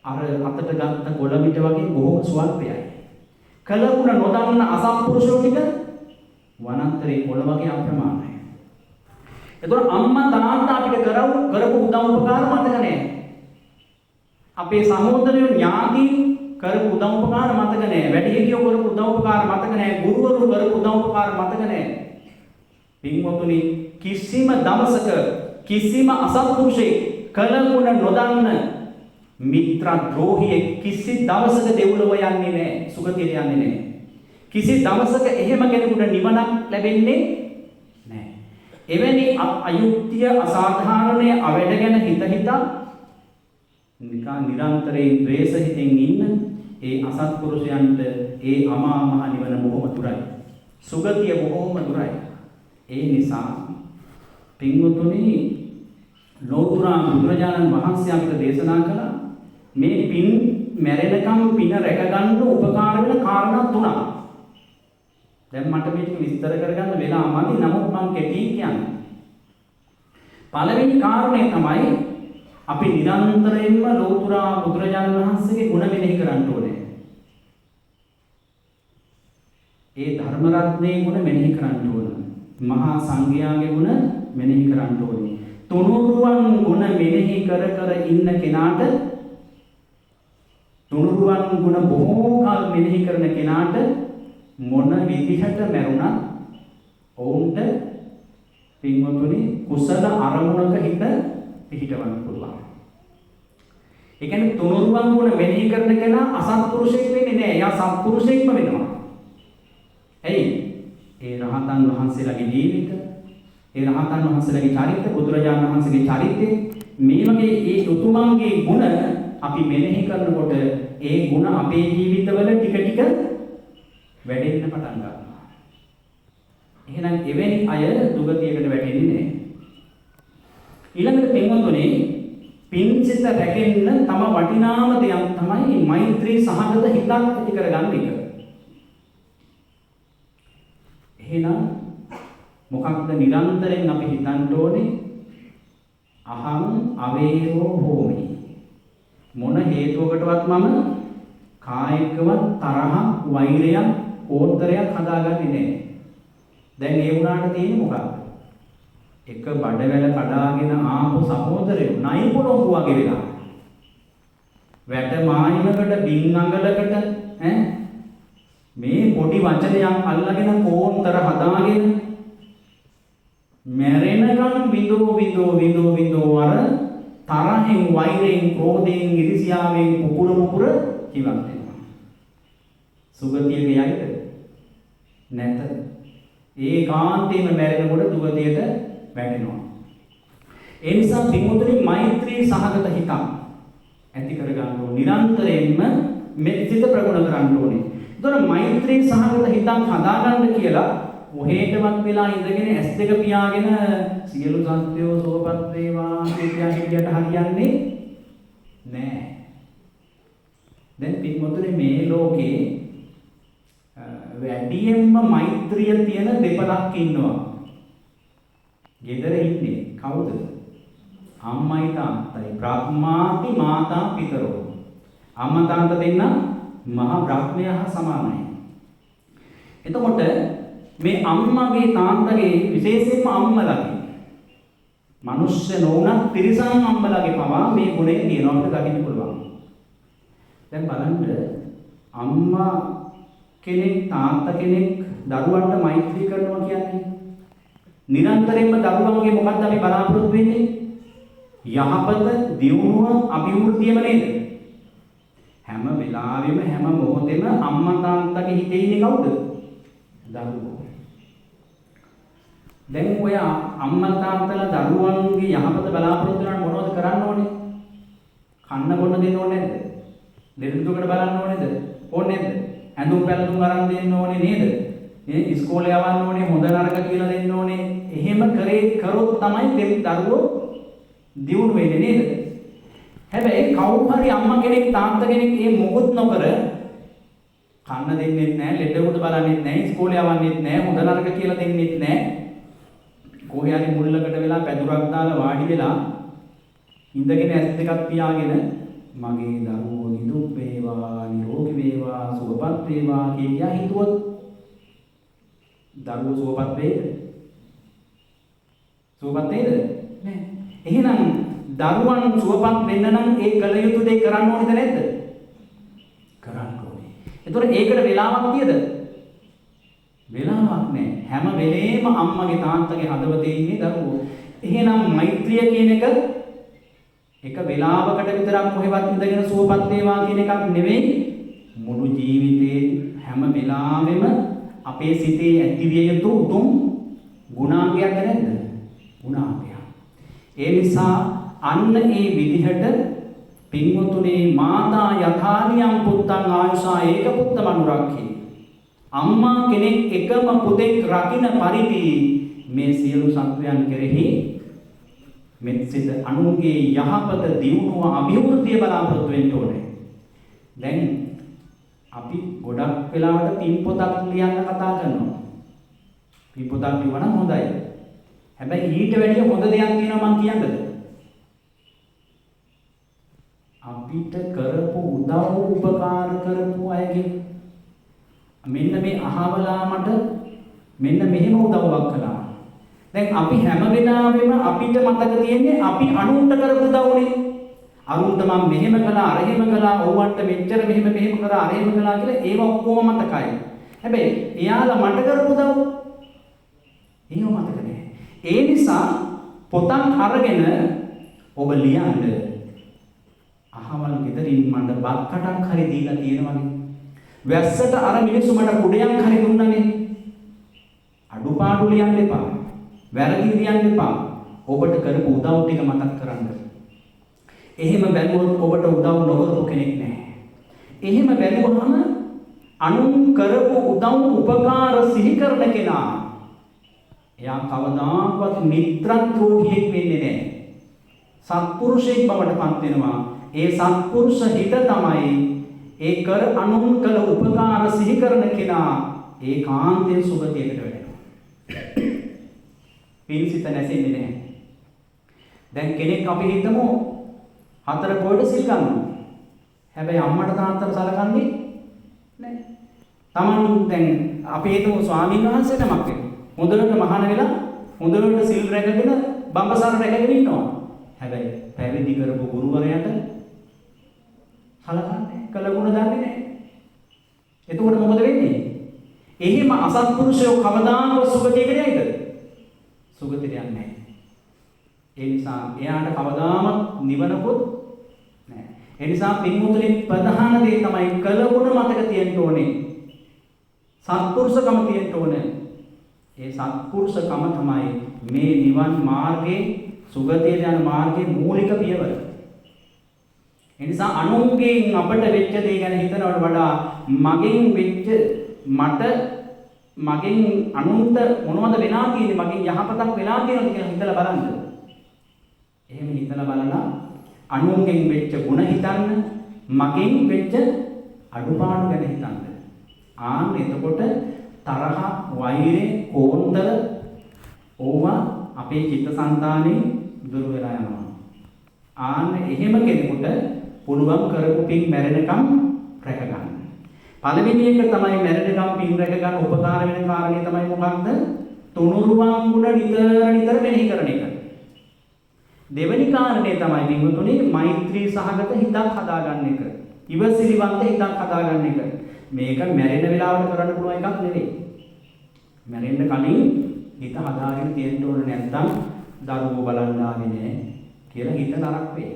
අර අතට ගත්ත කොළමිට වගේ බොහොම ස්වල්පයයි. කලගුණ නොදන්න අසත්පුරුෂෝ ටික වනාන්තරේ කොළ වගේ අප්‍රමාණයි. එතකොට අම්මා තාත්තා අපිට කරපු උදව් උපකාර මතක නැහැ. අපේ සහෝදරයෝ ඥාති කරපු උදව් උපකාර මතක නැහැ. වැඩිහිටියෝ කරපු උදව් උපකාර මතක නැහැ. ගුරුවරු කරපු උදව් උපකාර මතක නැහැ. පින්වතුනි කිසිම දවසක කිසිම අසත්පුරුෂයෙක් කලගුණ නොදන්න මිත්‍ර ද්‍රෝහියෙක් කිසි දවසක දෙව්ලොව යන්නේ නැහැ. සුගතියට යන්නේ නැහැ. කිසි දවසක එහෙම කෙනෙකුට නිවනක් ලැබෙන්නේ නැහැ. එවැනි අයුක්තිය අසාධාරණය අවැඩ ගැන හිත නිකන් නිරන්තරයෙන් ද්වේෂ හිතෙන් ඉන්න ඒ අසත්පුරුෂයන්ට ඒ අමා මහ නිවන බොහොම දුරයි. සුගතිය බොහොම දුරයි. ඒ නිසා පින්වතුනි ලෝතර බුදුරජාණන් වහන්සේ අපිට දේශනා කළා මේ පින් මැරෙනකම් පින රැකගන්න උපකාර වෙන කාරණා තුනක්. දැන් මට මේක විස්තර කරගන්න වෙලා මදි. නමුත් මම කෙටියෙන් කියන්නේ. පළවෙනි කාරණේ තමයි අපි නිරන්තරයෙන්ම ලෝතර බුදුරජාණන් වහන්සේගේ ගුණ මෙනෙහි කරන්න ඕනේ. ඒ ධර්ම රත්නයේ ගුණ මෙනෙහි කරන්න ඕනේ. මහා සංඝයාගේ ගුණ මෙනෙහි කරන්න ඕනේ. තුනුරුවන් ගුණ මෙනෙහි කර කර ඉන්න කෙනාට තුනුරුවන් ගුණ බොහෝ කල් මෙනෙහි කරන කෙනාට මොන විදිහට මැරුණත් ඔවුන්ට පින්වතුනි කුසල අරමුණක හිත පිහිටවන්න පුළුවන්. ඒ කියන්නේ තුනුරුවන් ගුණ මෙනෙහි කරන කෙනා අසත්පුරුෂයෙක් වෙන්නේ නැහැ. එයා සත්පුරුෂයෙක්ම වෙනවා. එයි ඒ රහතන් වහන්සේලාගේ ජීවිත, ඒ රහතන් වහන්සේලාගේ චරිත, බුදුරජාණන් වහන්සේගේ චරිතය මේ වගේ ඒ උතුමන්ගේ ගුණ අපි මෙනෙහි කරනකොට ඒ ගුණ අපේ ජීවිතවල ටික ටික වැඩෙන්න පටන් ගන්නවා. එහෙනම් එවැනි අය දුගතියකට වැටෙන්නේ නැහැ. ඊළඟට පින්වතුනි පින්සිත රැකෙන්න තම වටිනාම දෙයක් තමයි මෛත්‍රී සහගත හිතක් ඇති කරගන්න එක. එහෙනම් මොකක්ද නිරන්තරයෙන් අපි හිතන්න ඕනේ? අහං අවේරෝ හෝමි. මොන හේතුවකටවත් මම කායිකවත් තරහක්, වෛරයක්, කෝත්තරයක් හදාගන්නේ නැහැ. දැන් ඒ වුණාට තියෙන්නේ මොකක්ද? එක බඩවැල කඩාගෙන ආපු සහෝදරයෝ නයි පොළොංගු වගේ වෙලා. වැට මායිමකට බින් අඟලකට මේ පොඩි වචනයක් අල්ලගෙන කෝන්තර හදාගෙන මැරෙනකන් විඳෝ අර තරහෙන්, වෛරයෙන්, ක්‍රෝධයෙන්, ඉරිසියාවෙන් පුපුර ජීවත් වෙනවා. සුගතියට යයිද? නැත. ඒකාන්තයෙන්ම මැරෙනකොට දුගතියට වැටෙනවා. ඒ නිසා පින්වතුනි මෛත්‍රී සහගත හිතක් ඇති කරගන්න ඕනේ. නිරන්තරයෙන්ම මේ සිත ප්‍රගුණ කරන්න ඕනේ. ඒතර මෛත්‍රී සහගත හිතක් හදාගන්න කියලා ඔහෙටවත් වෙලා ඉඳගෙන S2 පියාගෙන සියලු සත්වයෝ සෝපත් වේවා කියලා හිතියට හරියන්නේ නෑ. දැන් පින්වතුනි මේ ලෝකේ වැඩියෙන්ම මෛත්‍රිය තියෙන දෙපළක් ඉන්නවා. ගෙදර ඉන්නේ කවුද? අම්මයි තාත්තයි. බ්‍රහ්මාති මාතා පිතරෝ. අම්මා තාත්තා දෙන්න මහා බ්‍රහ්මයා හා සමානයි. එතකොට මේ අම්මගේ තාත්තගේ විශේෂයෙන්ම අම්මලාගේ මනුෂ්‍ය නොවුනත් තිරිසන් අම්මලාගේ පවා මේ ගුණය තියෙනවා අපිට දකින්න පුළුවන්. දැන් බලන්න අම්මා කෙනෙක් තාත්තා කෙනෙක් දරුවන්ට මෛත්‍රී කරනවා කියන්නේ නිරන්තරයෙන්ම දරුවන්ගේ මොකක්ද අපි බලාපොරොත්තු වෙන්නේ? යහපත, දියුණුව, අභිවෘද්ධියම නේද? හැම වෙලාවෙම හැම මොහොතෙම අම්මා තාත්තගේ හිතේ ඉන්නේ කවුද? දරුවෝ. දැන් ඔය අම්මා තාත්තලා දරුවන්ගේ යහපත බලාපොරොත්තු වෙනවා මොනවද කරන්න ඕනේ? කන්න බොන්න දෙන්න ඕනේ නැද්ද? දෙවිදුකට බලන්න ඕනේද? ඕනේ නැද්ද? ඇඳුම් පැළඳුම් අරන් දෙන්න ඕනේ නේද? මේ ඉස්කෝලේ යවන්න ඕනේ, හොඳ නරක කියලා දෙන්න ඕනේ. එහෙම කරොත් තමයි දරුවෝ දියුණු වෙන්නේ නේද? හැබැයි කවුරු හරි අම්මා කෙනෙක් තාත්තා කෙනෙක් මේ මොකොත් නොකර කන්න දෙන්නේ නැහැ, ලෙඩවුද බලන්නේ නැහැ, ඉස්කෝලේ යවන්නෙත් නැහැ, හොඳ නරක කියලා දෙන්නෙත් නැහැ. කොහේ හරි මුල්ලකට වෙලා පැදුරක් දාලා වාඩි වෙලා ඉඳගෙන ඇස් දෙකක් පියාගෙන මගේ දරුවෝ නිදුක් වේවා, නිරෝගී වේවා, සුවපත් වේවා කියලා හිතුවොත් දරුවෝ සුවපත් වේද? සුවපත් වේද? නෑ. එහෙනම් දරුවන් සුවපත් වෙන්න නම් ඒ කල යුතු දේ කරන්න ඕනේද නැද්ද? කරන්න ඕනේ. ඒතකොට ඒකට වෙලාවක් තියද? වෙලාවක් නෑ. හැම වෙලේම අම්මගේ තාත්තගේ හදවතේ ඉන්නේ දරුවෝ. එහෙනම් මෛත්‍රිය කියන එක වෙලාවකට විතරක් කොහෙවත් ඉඳගෙන සුවපත් වේවා කියන එකක් නෙවෙයි. මුළු ජීවිතේ හැම වෙලාවෙම අපේ සිතේ ඇතිවිය යුතු උතුම් ගුණාංගයක් නැද්ද? ගුණාංගයක්. ඒ නිසා අන්න ඒ විදිහට පින්වතුනි මාතා යථානියම් පුත්තං ආයුෂා ඒක පුත්ත මනුරක්ඛේ. අම්මා කෙනෙක් එකම පුතෙක් රකින්න පරිදි මේ සියලු සත්වයන් කෙරෙහි මෙත්සිත අනුන්ගේ යහපත දියුණුව අභිවෘද්ධිය බලාපොරොත්තු වෙන්න ඕනේ. දැන් අපි ගොඩක් වෙලාවට පින් පොතක් ලියන්න කතා කරනවා. පින් පොතක් ලියවනම් හොඳයි. හැබැයි ඊට වැඩිය හොඳ දෙයක් තියෙනවා මම කියන්නද? අපිට කරපු උදව් උපකාර කරපු අයගේ මෙන්න මේ අහවලා මට මෙන්න මෙහෙම උදව්වක් කළා. දැන් අපි හැම වෙලාවෙම අපිට මතක තියෙන්නේ අපි අනුන්ට කරපු උදව්නේ. අරුන්ට මම මෙහෙම කළා අර එහෙම කළා ඕවන්ට මෙච්චර මෙහෙම කරා අර එහෙම කළා කියලා ඒව ඔක්කොම මතකයි. හැබැයි එයාලා මට කරපු උදව් ඒව මතක නැහැ. ඒ නිසා පොතක් අරගෙන ඔබ ලියන්න අහවල් ගෙදරින් මට බත් කටක් හරි දීලා තියෙනවනේ. වැස්සට අර මිනිස්සු මට කුඩයක් හරි දුන්නානේ. අඩුපාඩු ලියන්න එපා. වැරදි ලියන්න එපා. ඔබට කරපු උදව් ටික මතක් කරගන්න. එහෙම බැලුවොත් ඔබට උදව් නොකරපු කෙනෙක් නැහැ. එහෙම බැලුවහම අනුන් කරපු උදව් උපකාර සිහි කරන කෙනා එයා කවදාකවත් මිත්‍රද්‍රෝහියෙක් වෙන්නේ නැහැ. සත්පුරුෂයෙක් බවට පත් වෙනවා. ඒ සත්පුරුෂ හිත තමයි ඒ කර අනුන් කළ උපකාර සිහි කරන කෙනා ඒකාන්තයෙන් සුගතියකට වැටෙනවා. පින්සිත නැසෙන්නේ නැහැ. දැන් කෙනෙක් අපි හිතමු හතර පොයට සිල් ගන්නවා. හැබැයි අම්මට තාත්තට සලකන්නේ නැහැ. Taman දැන් අපි හිතමු ස්වාමීන් වහන්සේ නමක් වෙනවා. හොඳට මහාන වෙලා හොඳට සිල් රැකගෙන බඹසර රැකගෙන ඉන්නවා. හැබැයි පැවිදි කරපු ගුරුවරයාට සලකන්නේ කළගුණ දන්නේ නැහැ. එතකොට මොකද වෙන්නේ? එහෙම අසත්පුරුෂයෝ කවදාකවත් සුගතියකට යයිද? සුගතියට යන්නේ නැහැ. ඒ නිසා එයාට කවදාවත් නිවනකුත් නැහැ. ඒ නිසා පින්වතුනි ප්‍රධාන දේ තමයි කළගුණ මතක තියෙන්න ඕනේ. සත්පුරුෂකම තියෙන්න ඕනේ. ඒ සත්පුරුෂකම තමයි මේ නිවන් මාර්ගයේ සුගතියට යන මාර්ගයේ මූලික පියවර. ඒ නිසා අනුන්ගෙන් අපට වෙච්ච දේ ගැන හිතනවට වඩා මගෙන් වෙච්ච මගෙන් අනුන්ට මොනවද වෙලා තියෙන්නේ මගෙන් යහපතක් වෙලා තියෙනවද කියලා හිතලා බලන්න. එහෙම හිතලා බලලා අනුන්ගෙන් වෙච්ච ಗುಣ හිතන්න මගෙන් වෙච්ච අඩුපාඩු ගැන හිතන්න. ආන්න එතකොට තරහ වෛරය කෝන්දර ඕවා අපේ චිත්තසංතානේ දුර වෙලා යනවා. ආන්න එහෙම කෙනෙකුට පුළුවන් කරපු පින් මැරෙනකම් රැක ගන්න. පළවෙනි එක තමයි මැරෙනකම් පින් රැක ගන්න උපකාර වෙන කාරණේ තමයි මොකක්ද? තුනුරුවන් ගුණ නිතර මෙනෙහි කරන එක. දෙවෙනි කාරණේ තමයි පින්වතුනි මෛත්‍රී සහගත හිතක් හදාගන්න එක. ඉවසිලිවන්ත හිතක් හදාගන්න එක. මේක මැරෙන වෙලාවට කරන්න පුළුවන් එකක් නෙවෙයි. මැරෙන්න කලින් හිත හදාගෙන තියෙන්න ඕන නැත්නම් දරුවෝ බලන්න ආවේ නෑ කියලා හිත නරක වෙයි.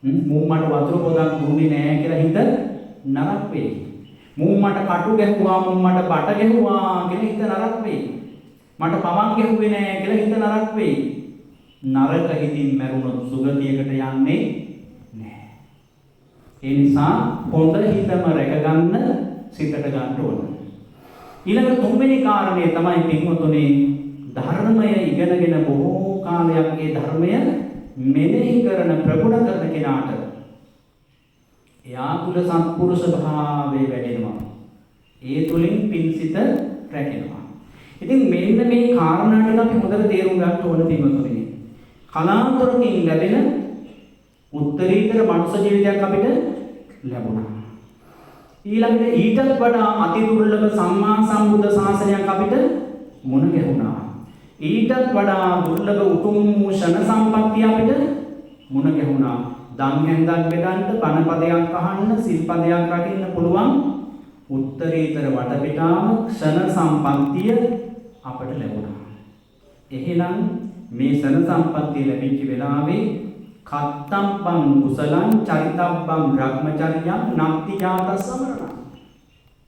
මූ මට වතුර පොදක් දුන්නේ නෑ කියලා හිත නරක වෙයි. මූ මට කටු ගැහුවා මූ මට බට ගැහුවා කියලා හිත නරක වෙයි. මට පවන් ගැහුවේ නෑ කියලා හිත නරක වෙයි. නරක හිතින් මැරුණොත් සුගතියකට යන්නේ නෑ. ඒ නිසා හොඳ හිතම රැකගන්න සිතට ගන්න ඕන. ඊළඟ තුන්වෙනි කාරණය තමයි පින්වතුනි ධර්මය ඉගෙනගෙන බොහෝ කාලයක් ඒ ධර්මය මෙනෙහි කරන ප්‍රගුණ කරන කෙනාට එයා තුල සත්පුරුෂ භාවය වැඩෙනවා. ඒ තුලින් පින්සිත රැකෙනවා. ඉතින් මෙන්න මේ කාරණා ටික අපි හොඳට තේරුම් ගන්න ඕන පින්වතුනි. කලාතුරකින් ලැබෙන උත්තරීතර මනුෂ්‍ය ජීවිතයක් අපිට ලැබුණා. ඊළඟට ඊටත් වඩා අති දුර්ලභ සම්මා සම්බුද්ධ ශාසනයක් අපිට මුණ ගැහුණා. ඊටත් වඩා දුර්ලභ උතුම් වූ ෂණ සම්පත්තිය අපිට මුණ ගැහුණා. දන් හැන්දක් බෙදන්න, බණ පදයක් අහන්න, සිල් පදයක් රකින්න පුළුවන් උත්තරීතර වටපිටාව ෂණ සම්පත්තිය අපට ලැබුණා. එහෙනම් මේ ෂණ සම්පත්තිය ලැබිච්ච වෙලාවේ කත්තම්බං කුසලං චරිතබ්බං බ්‍රහ්මචර්යං නක්ති ජාත සමරණ.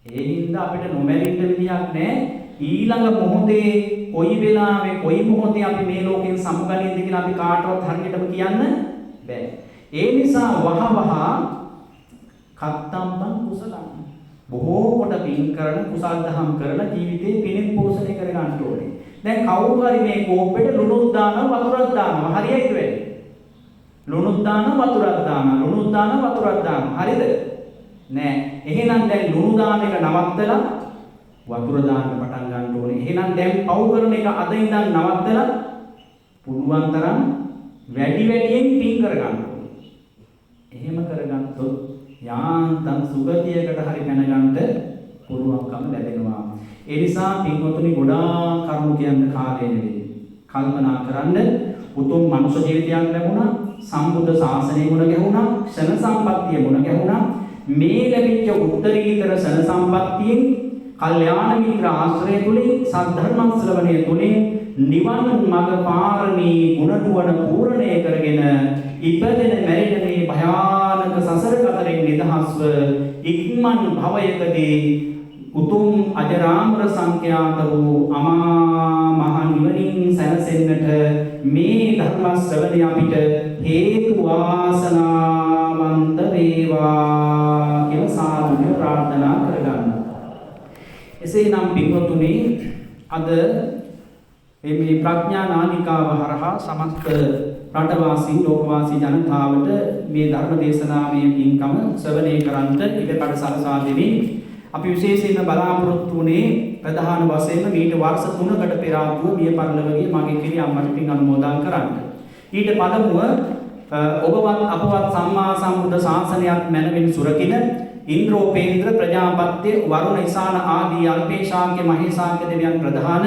ඒ හින්දා අපිට නොමැරෙන්න විදියක් නැහැ. ඊළඟ මොහොතේ කොයි වෙලාවෙ කොයි මොහොතේ අපි මේ ලෝකෙන් සමුගන්නේද කියලා අපි කාටවත් හරියටම කියන්න බෑ. ඒ නිසා වහවහ කත්තම්බන් කුසලං බොහෝ කොට පින් කරන කුසල් දහම් කරලා ජීවිතේ පිනෙන් පෝෂණය කර ගන්න ඕනේ. දැන් කවුරු හරි මේ කෝප්පෙට ලුණුත් දානවා වතුරක් දානවා හරියයිද වෙන්නේ? ලුණුත් දානවා වතුරක් දානවා ලුණුත් දානවා වතුරක් දානවා හරිද? නෑ. එහෙනම් දැන් ලුණු දාන එක නවත්තලා වතුර දාන්න පටන් ගන්න ඕනේ. එහෙනම් දැන් පව් කරන එක අද ඉඳන් නවත්තලා පුළුවන් තරම් වැඩි වැඩියෙන් පින් කර ගන්න ඕනේ. එහෙම කරගත්තොත් යාන්තම් සුගතියකට හරි පැනගන්න පුළුවන්කම ලැබෙනවා. ඒ නිසා පින්වතුනි ගොඩාක් කරුණු කියන්න කාලය නෙවෙයි. කල්පනා කරන්න උතුම් මනුෂ්‍ය ජීවිතයක් ලැබුණා, සම්බුද්ධ ශාසනය මුණ ගැහුණා, ක්ෂණ සම්පත්තිය මුණ ගැහුණා. මේ ලැබිච්ච උත්තරීතර ක්ෂණ සම්පත්තියෙන් කල්යාණ මිත්‍ර ආශ්‍රය තුලින් සද්ධර්ම ශ්‍රවණය තුලින් නිවන් මඟ පාරමී ගුණ නුවණ පූර්ණය කරගෙන ඉපදෙන මැරෙන මේ භයානක සසර කතරෙන් නිදහස්ව ඉක්මන් භවයකදී උතුම් අජරාමර සංඛ්‍යාත වූ අමා මහ නිවනින් සැනසෙන්නට මේ ධර්ම ශ්‍රවණය අපිට හේතු වාසනාවන්ත වේවා කියලා සාදුව ප්‍රාර්ථනා කරගන්න. එසේනම් පින්වතුනි අද මේ ප්‍රඥා නාලිකාව හරහා සමස්ත රටවාසී ලෝකවාසී ජනතාවට මේ ධර්ම දේශනාවේ පින්කම ශ්‍රවණය කරන්ට ඉඩකඩ සලසා දෙමින් අපි විශේෂයෙන්ම බලාපොරොත්තු වුණේ ප්‍රධාන වශයෙන්ම මීට වර්ෂ 3කට පෙර ආතුව මිය පරලොවගේ මගේ කිරි අම්මට පින් අනුමෝදන් කරන්න. ඊට පළමුව ඔබවත් අපවත් සම්මා සම්බුද්ධ ශාසනයක් මැනවින් සුරකින ඉන්ද්‍රෝපේන්ද්‍ර ප්‍රජාපත්‍ය වරුණ ඉසාන ආදී අල්පේශාක්‍ය මහේශාක්‍ය දෙවියන් ප්‍රධාන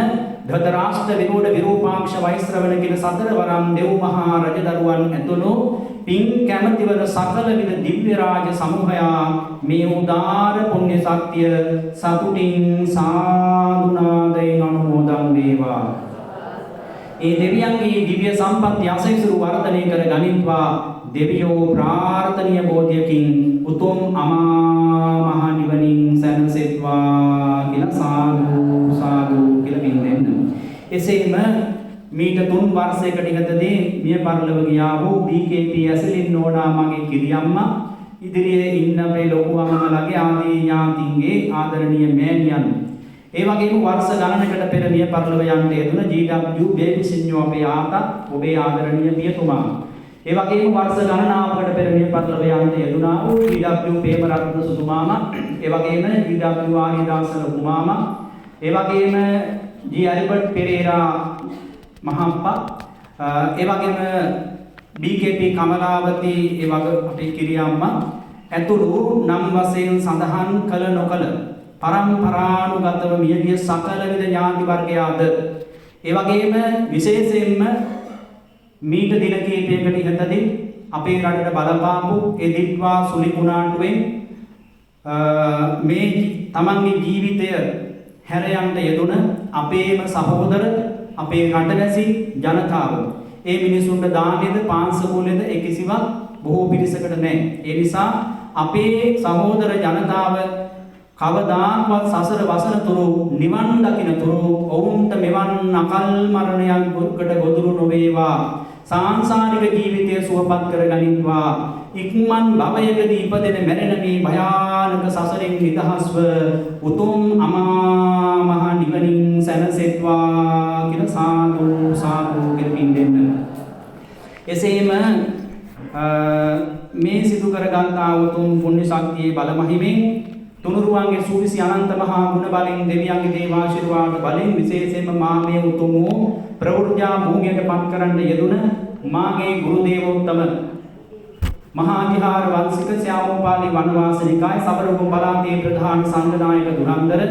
ධතරාෂ්ට විරෝධ විරූපාක්ෂ වෛශ්‍රවණ කියන සතර වරම් දෙව් මහා රජදරුවන් ඇතුළු පින් කැමැතිවන සකල විද දිව්‍ය රාජ සමූහයා මේ උදාර පුණ්‍ය ශක්තිය සතුටින් සාදුනාදයෙන් අනුමෝදන් වේවා. ඒ දෙවියන්ගේ දිව්‍ය සම්පත් යසයිසුරු වර්ධනය කර ගනිත්වා දෙවියෝ ප්‍රාර්ථනීය බෝධියකින් උතුම් අමා මහ නිවනින් සැනසෙත්වා කියලා සාදු සාදු කියලා පින් දෙන්න. එසේම මීට 3 වර්ෂයකට ඉහතදී මිය පරලොව ගියා වූ BKP ඇසලින් නෝනා මගේ කිරියම්මා ඉදිරියේ ඉන්න අපේ ලොකු අම්මලාගේ ආදී ඥාතින්ගේ ආදරණීය මෑණියන් ඒ වගේම වර්ෂ ගණනකට පෙර මිය පරලොව යන්න යෙදුන GW බේබිසිඤ්ඤෝ අපේ ආතා ඔබේ ආදරණීය පියතුමා ඒ වගේම වර්ෂ ගණනාවකට පෙර මිය පරලොව යන්න යෙදුනා වූ GW ප්‍රේමරත්න සුතුමාමා ඒ වගේම GW ආරිදාස ලොකුමාමා ඒ වගේම G ඇල්බර්ට් පෙරේරා මහප්පා ඒ වගේම BKP කමලාවති ඒ වගේ අපේ කිරියම්මා ඇතුළු නම් වශයෙන් සඳහන් කළ නොකළ පරම්පරානුගතව මියගිය සකල විද ඥාති වර්ගයාද ඒ වගේම විශේෂයෙන්ම මීට දින කිහිපයකට ඉහතදී අපේ රටට බලපාපු ඒ දිට්වා සුලි කුණාටුවෙන් මේ තමන්ගේ ජීවිතය හැර යන්න යෙදුන අපේම සහෝදර අපේ රටවැසි ජනතාව ඒ මිනිසුන්ට දානෙද පාංශකූලෙද ඒ කිසිවක් බොහෝ පිරිසකට නැහැ. ඒ නිසා අපේ සහෝදර ජනතාව කවදාවත් සසර වසනතුරු නිවන් දකින්නතුරු ඔවුන්ට මෙවන් අකල් මරණයකට ගොදුරු නොවේවා. සාංසාරික ජීවිතය සුවපත් කරගනිත්වා. ඉක්මන් භවයකදී ඉපදෙන මැරෙන මේ භයානක සසරෙන් නිදහස්ව උතුම් අමා මහ නිවනින් සැනසෙත්වා කියලා සාදු සාදු කියලා පින් දෙන්න. එසේම මේ සිදු කරගන්නා උතුම් පුණ්‍ය ශක්තියේ බල මහිමෙන් තුනුරුවන්ගේ සූවිසි අනන්ත මහා ගුණ බලෙන් දෙවියන්ගේ දේවාශිර්වාද බලෙන් විශේෂයෙන්ම මා මේ උතුම් වූ ප්‍රවෘත්‍යා භූමියට පත් කරන්න යෙදුන මාගේ ගුරු දේවෝත්තම මහා විහාර වංශික ශ්‍යාමෝපාලි වනවාසනිකාය සබරගම් පළාතේ ප්‍රධාන සංඝනායක දුරන්දර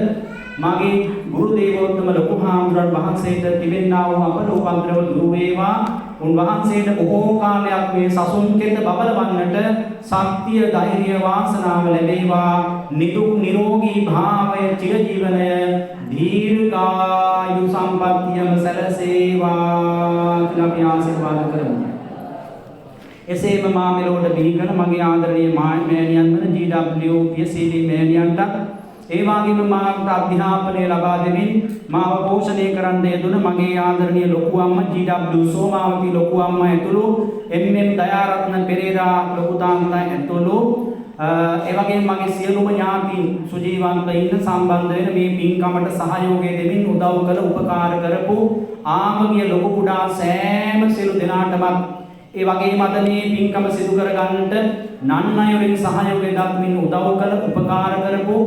මාගේ ගුරු දේවෝත්තම ලොකු හාමුදුරන් වහන්සේට තිබෙන්නා වූ අපලෝපන්තරව දුරු වේවා. උන්වහන්සේට බොහෝ කාලයක් මේ සසුන් කෙත බබලවන්නට ශක්තිය ධෛර්ය වාසනාව ලැබේවා. නිදුක් නිරෝගී භාවය චිරජීවනය දීර්ඝායු සම්පන්නියම සැලසේවා කියලා අපි ආශිර්වාද කරමු. එසේම මා මෙලොවට බිහිකන මගේ ආදරණීය මෑණියන් වන GW පියසීලී මෑණියන්ට ඒ වගේම මාකට අධ්‍යාපනය ලබා දෙමින් මාව පෝෂණය කරන්න යෙදුන මගේ ආදරණීය ලොකු අම්මා ජී.ඩබ්ලිව් සෝමාවති ලොකු අම්මා ඇතුළු එම්.එම්. දයාරත්න පෙරේරා ලොකු තාත්තා ඇතුළු ඒ වගේම මගේ සියලුම ඥාතීන් සුජීවන්ත ඉන්න සම්බන්ධ වෙන මේ පින්කමට සහයෝගය දෙමින් උදව් කළ උපකාර කරපු ආමගිය ලොකු කුඩා සෑම සියලු දෙනාටම ඒ වගේම අද මේ පින්කම සිදු කර ගන්නට නන් අයුරින් සහයෝගය දක්වමින් උදව් කළ උපකාර කරපු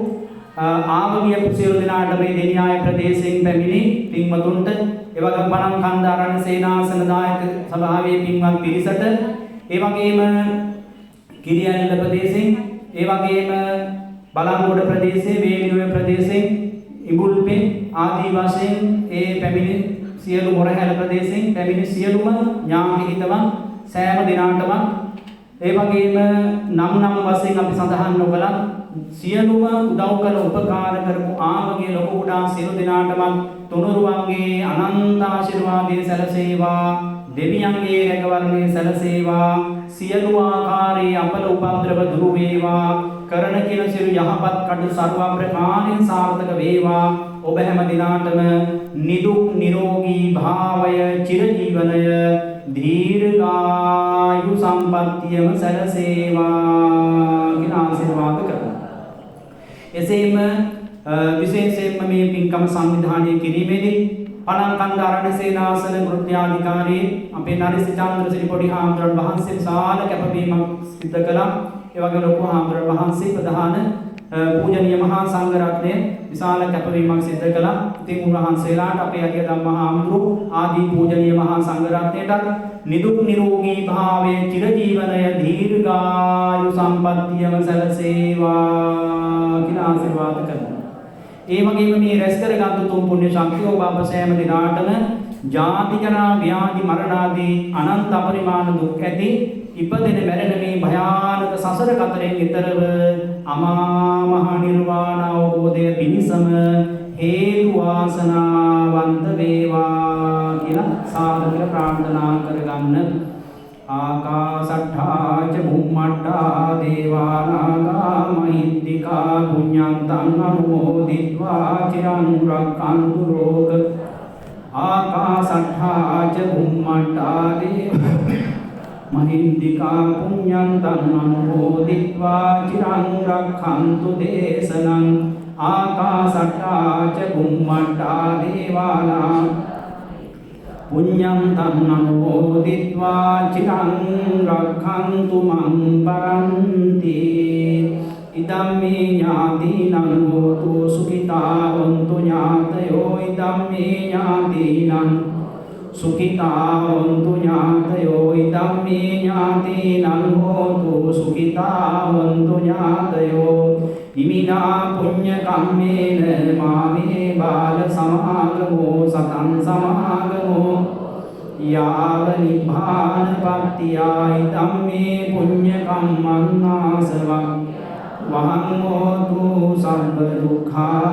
ආවගිය සියලු දෙනාට මේ දෙනියාය ප්‍රදේශයෙන් පැමිණි පින්වතුන්ට ඒ වගේම පණන් කන්දාරණ සේනාසන දායක සභාවේ පින්වත් පිරිසට ඒ වගේම කිරියැල්ල ප්‍රදේශයෙන් ඒ වගේම බලංගොඩ ප්‍රදේශයේ වේලියොය ප්‍රදේශයෙන් ඉඹුල්පේ ආදී වශයෙන් ඒ පැමිණි සියලු මොරහැල ප්‍රදේශයෙන් පැමිණි සියලුම ඥාති හිතවත් සෑම දිනාටම ඒ වගේම නම් වශයෙන් අපි සඳහන් නොකළත් සියලුම උදව් කළ උපකාර කරපු ආමගේ ලොකු කුඩා සියලු දෙනාටම තුනුරුවන්ගේ අනන්ත ආශිර්වාදයේ සැලසේවා දෙවියන්ගේ රැකවරණය සැලසේවා සියලු ආකාරයේ අපල උපද්‍රව දුරු වේවා කරන කියන සියලු යහපත් කටයුතු සර්ව ප්‍රකාරයෙන් සාර්ථක වේවා ඔබ හැම දිනාටම නිදුක් නිරෝගී භාවය චිරජීවනය දීර්ඝායු සම්පන්නියම සැලසේවා කියන ආශිර්වාද කරනවා. එසේම විශේෂයෙන්ම මේ පින්කම සංවිධානය කිරීමේදී පණන් කන්දාරණ සේනාසන කෘත්‍යාධිකාරී අපේ නරිසි චන්ද්‍රසිරි පොඩි හාමුදුරන් වහන්සේ විශාල කැපවීමක් සිදු කළා. ඒ වගේම ලොකු හාමුදුරන් වහන්සේ ප්‍රධාන පූජනීය මහා සංඝරත්නය විශාල කැපවීමක් සිදු කළා. ඉතින් උන්වහන්සේලාට අපේ අධ්‍ය ධම්ම හාමුදුරු ආදී පූජනීය මහා සංඝරත්නයට නිදුක් නිරෝගී භාවයේ චිරජීවනය දීර්ඝායු සම්පන්නියම සැලසේවා කියලා ආශිර්වාද කරනවා. ඒ වගේම මේ රැස් කරගත් උතුම් පුණ්‍ය ශක්තිය ඔබ අප සෑම දිනාටම ජාති ජරා ව්‍යාධි මරණ ආදී අනන්ත අපරිමාණ දුක් ඇති ඉපදෙන මැරෙන මේ භයානක සසර කතරෙන් ඈතරව අමා මහ නිර්වාණ අවබෝධය පිණිසම හේතු වාසනාවන්ත වේවා කියලා සාදු කියලා ප්‍රාර්ථනා කරගන්න. ආකාසට්ඨා ච බුම්මට්ඨා දේවානාගා මහිද්దికා පුඤ්ඤන්තං අනුමෝදිत्वा චිරං රක්ඛන්තු ලෝක ආකාසට්ඨා ච බුම්මට්ඨා මහිද්దికා පුඤ්ඤන්තං අනුමෝදිत्वा චිරං රක්ඛන්තු දේශනං ආකාසට්ඨා ච බුම්මට්ඨා දේවානා පුඤ්ඤන්තං අනුමෝදිत्वा චිරං රක්ඛන්තු මං පරන්ති ඉදම්මේ ඥාතිනං හෝතු සුඛිතා වന്തു ඥාතයෝ ඉදම්මේ ඥාතිනං සුඛිතා වന്തു ඥාතයෝ ඉදම්මේ ඥාතිනං හෝතු සුඛිතා වന്തു ඥාතයෝ ඉමිනා පුඤ්ඤ කම්මේන මාමේ බාල සමාගමෝ සතං සමාගමෝ යාව නිභාන පත්තියයි ධම්මේ පුඤ්ඤ කම්මං ආසවං වහං හෝතු සම්බ දුක්ඛා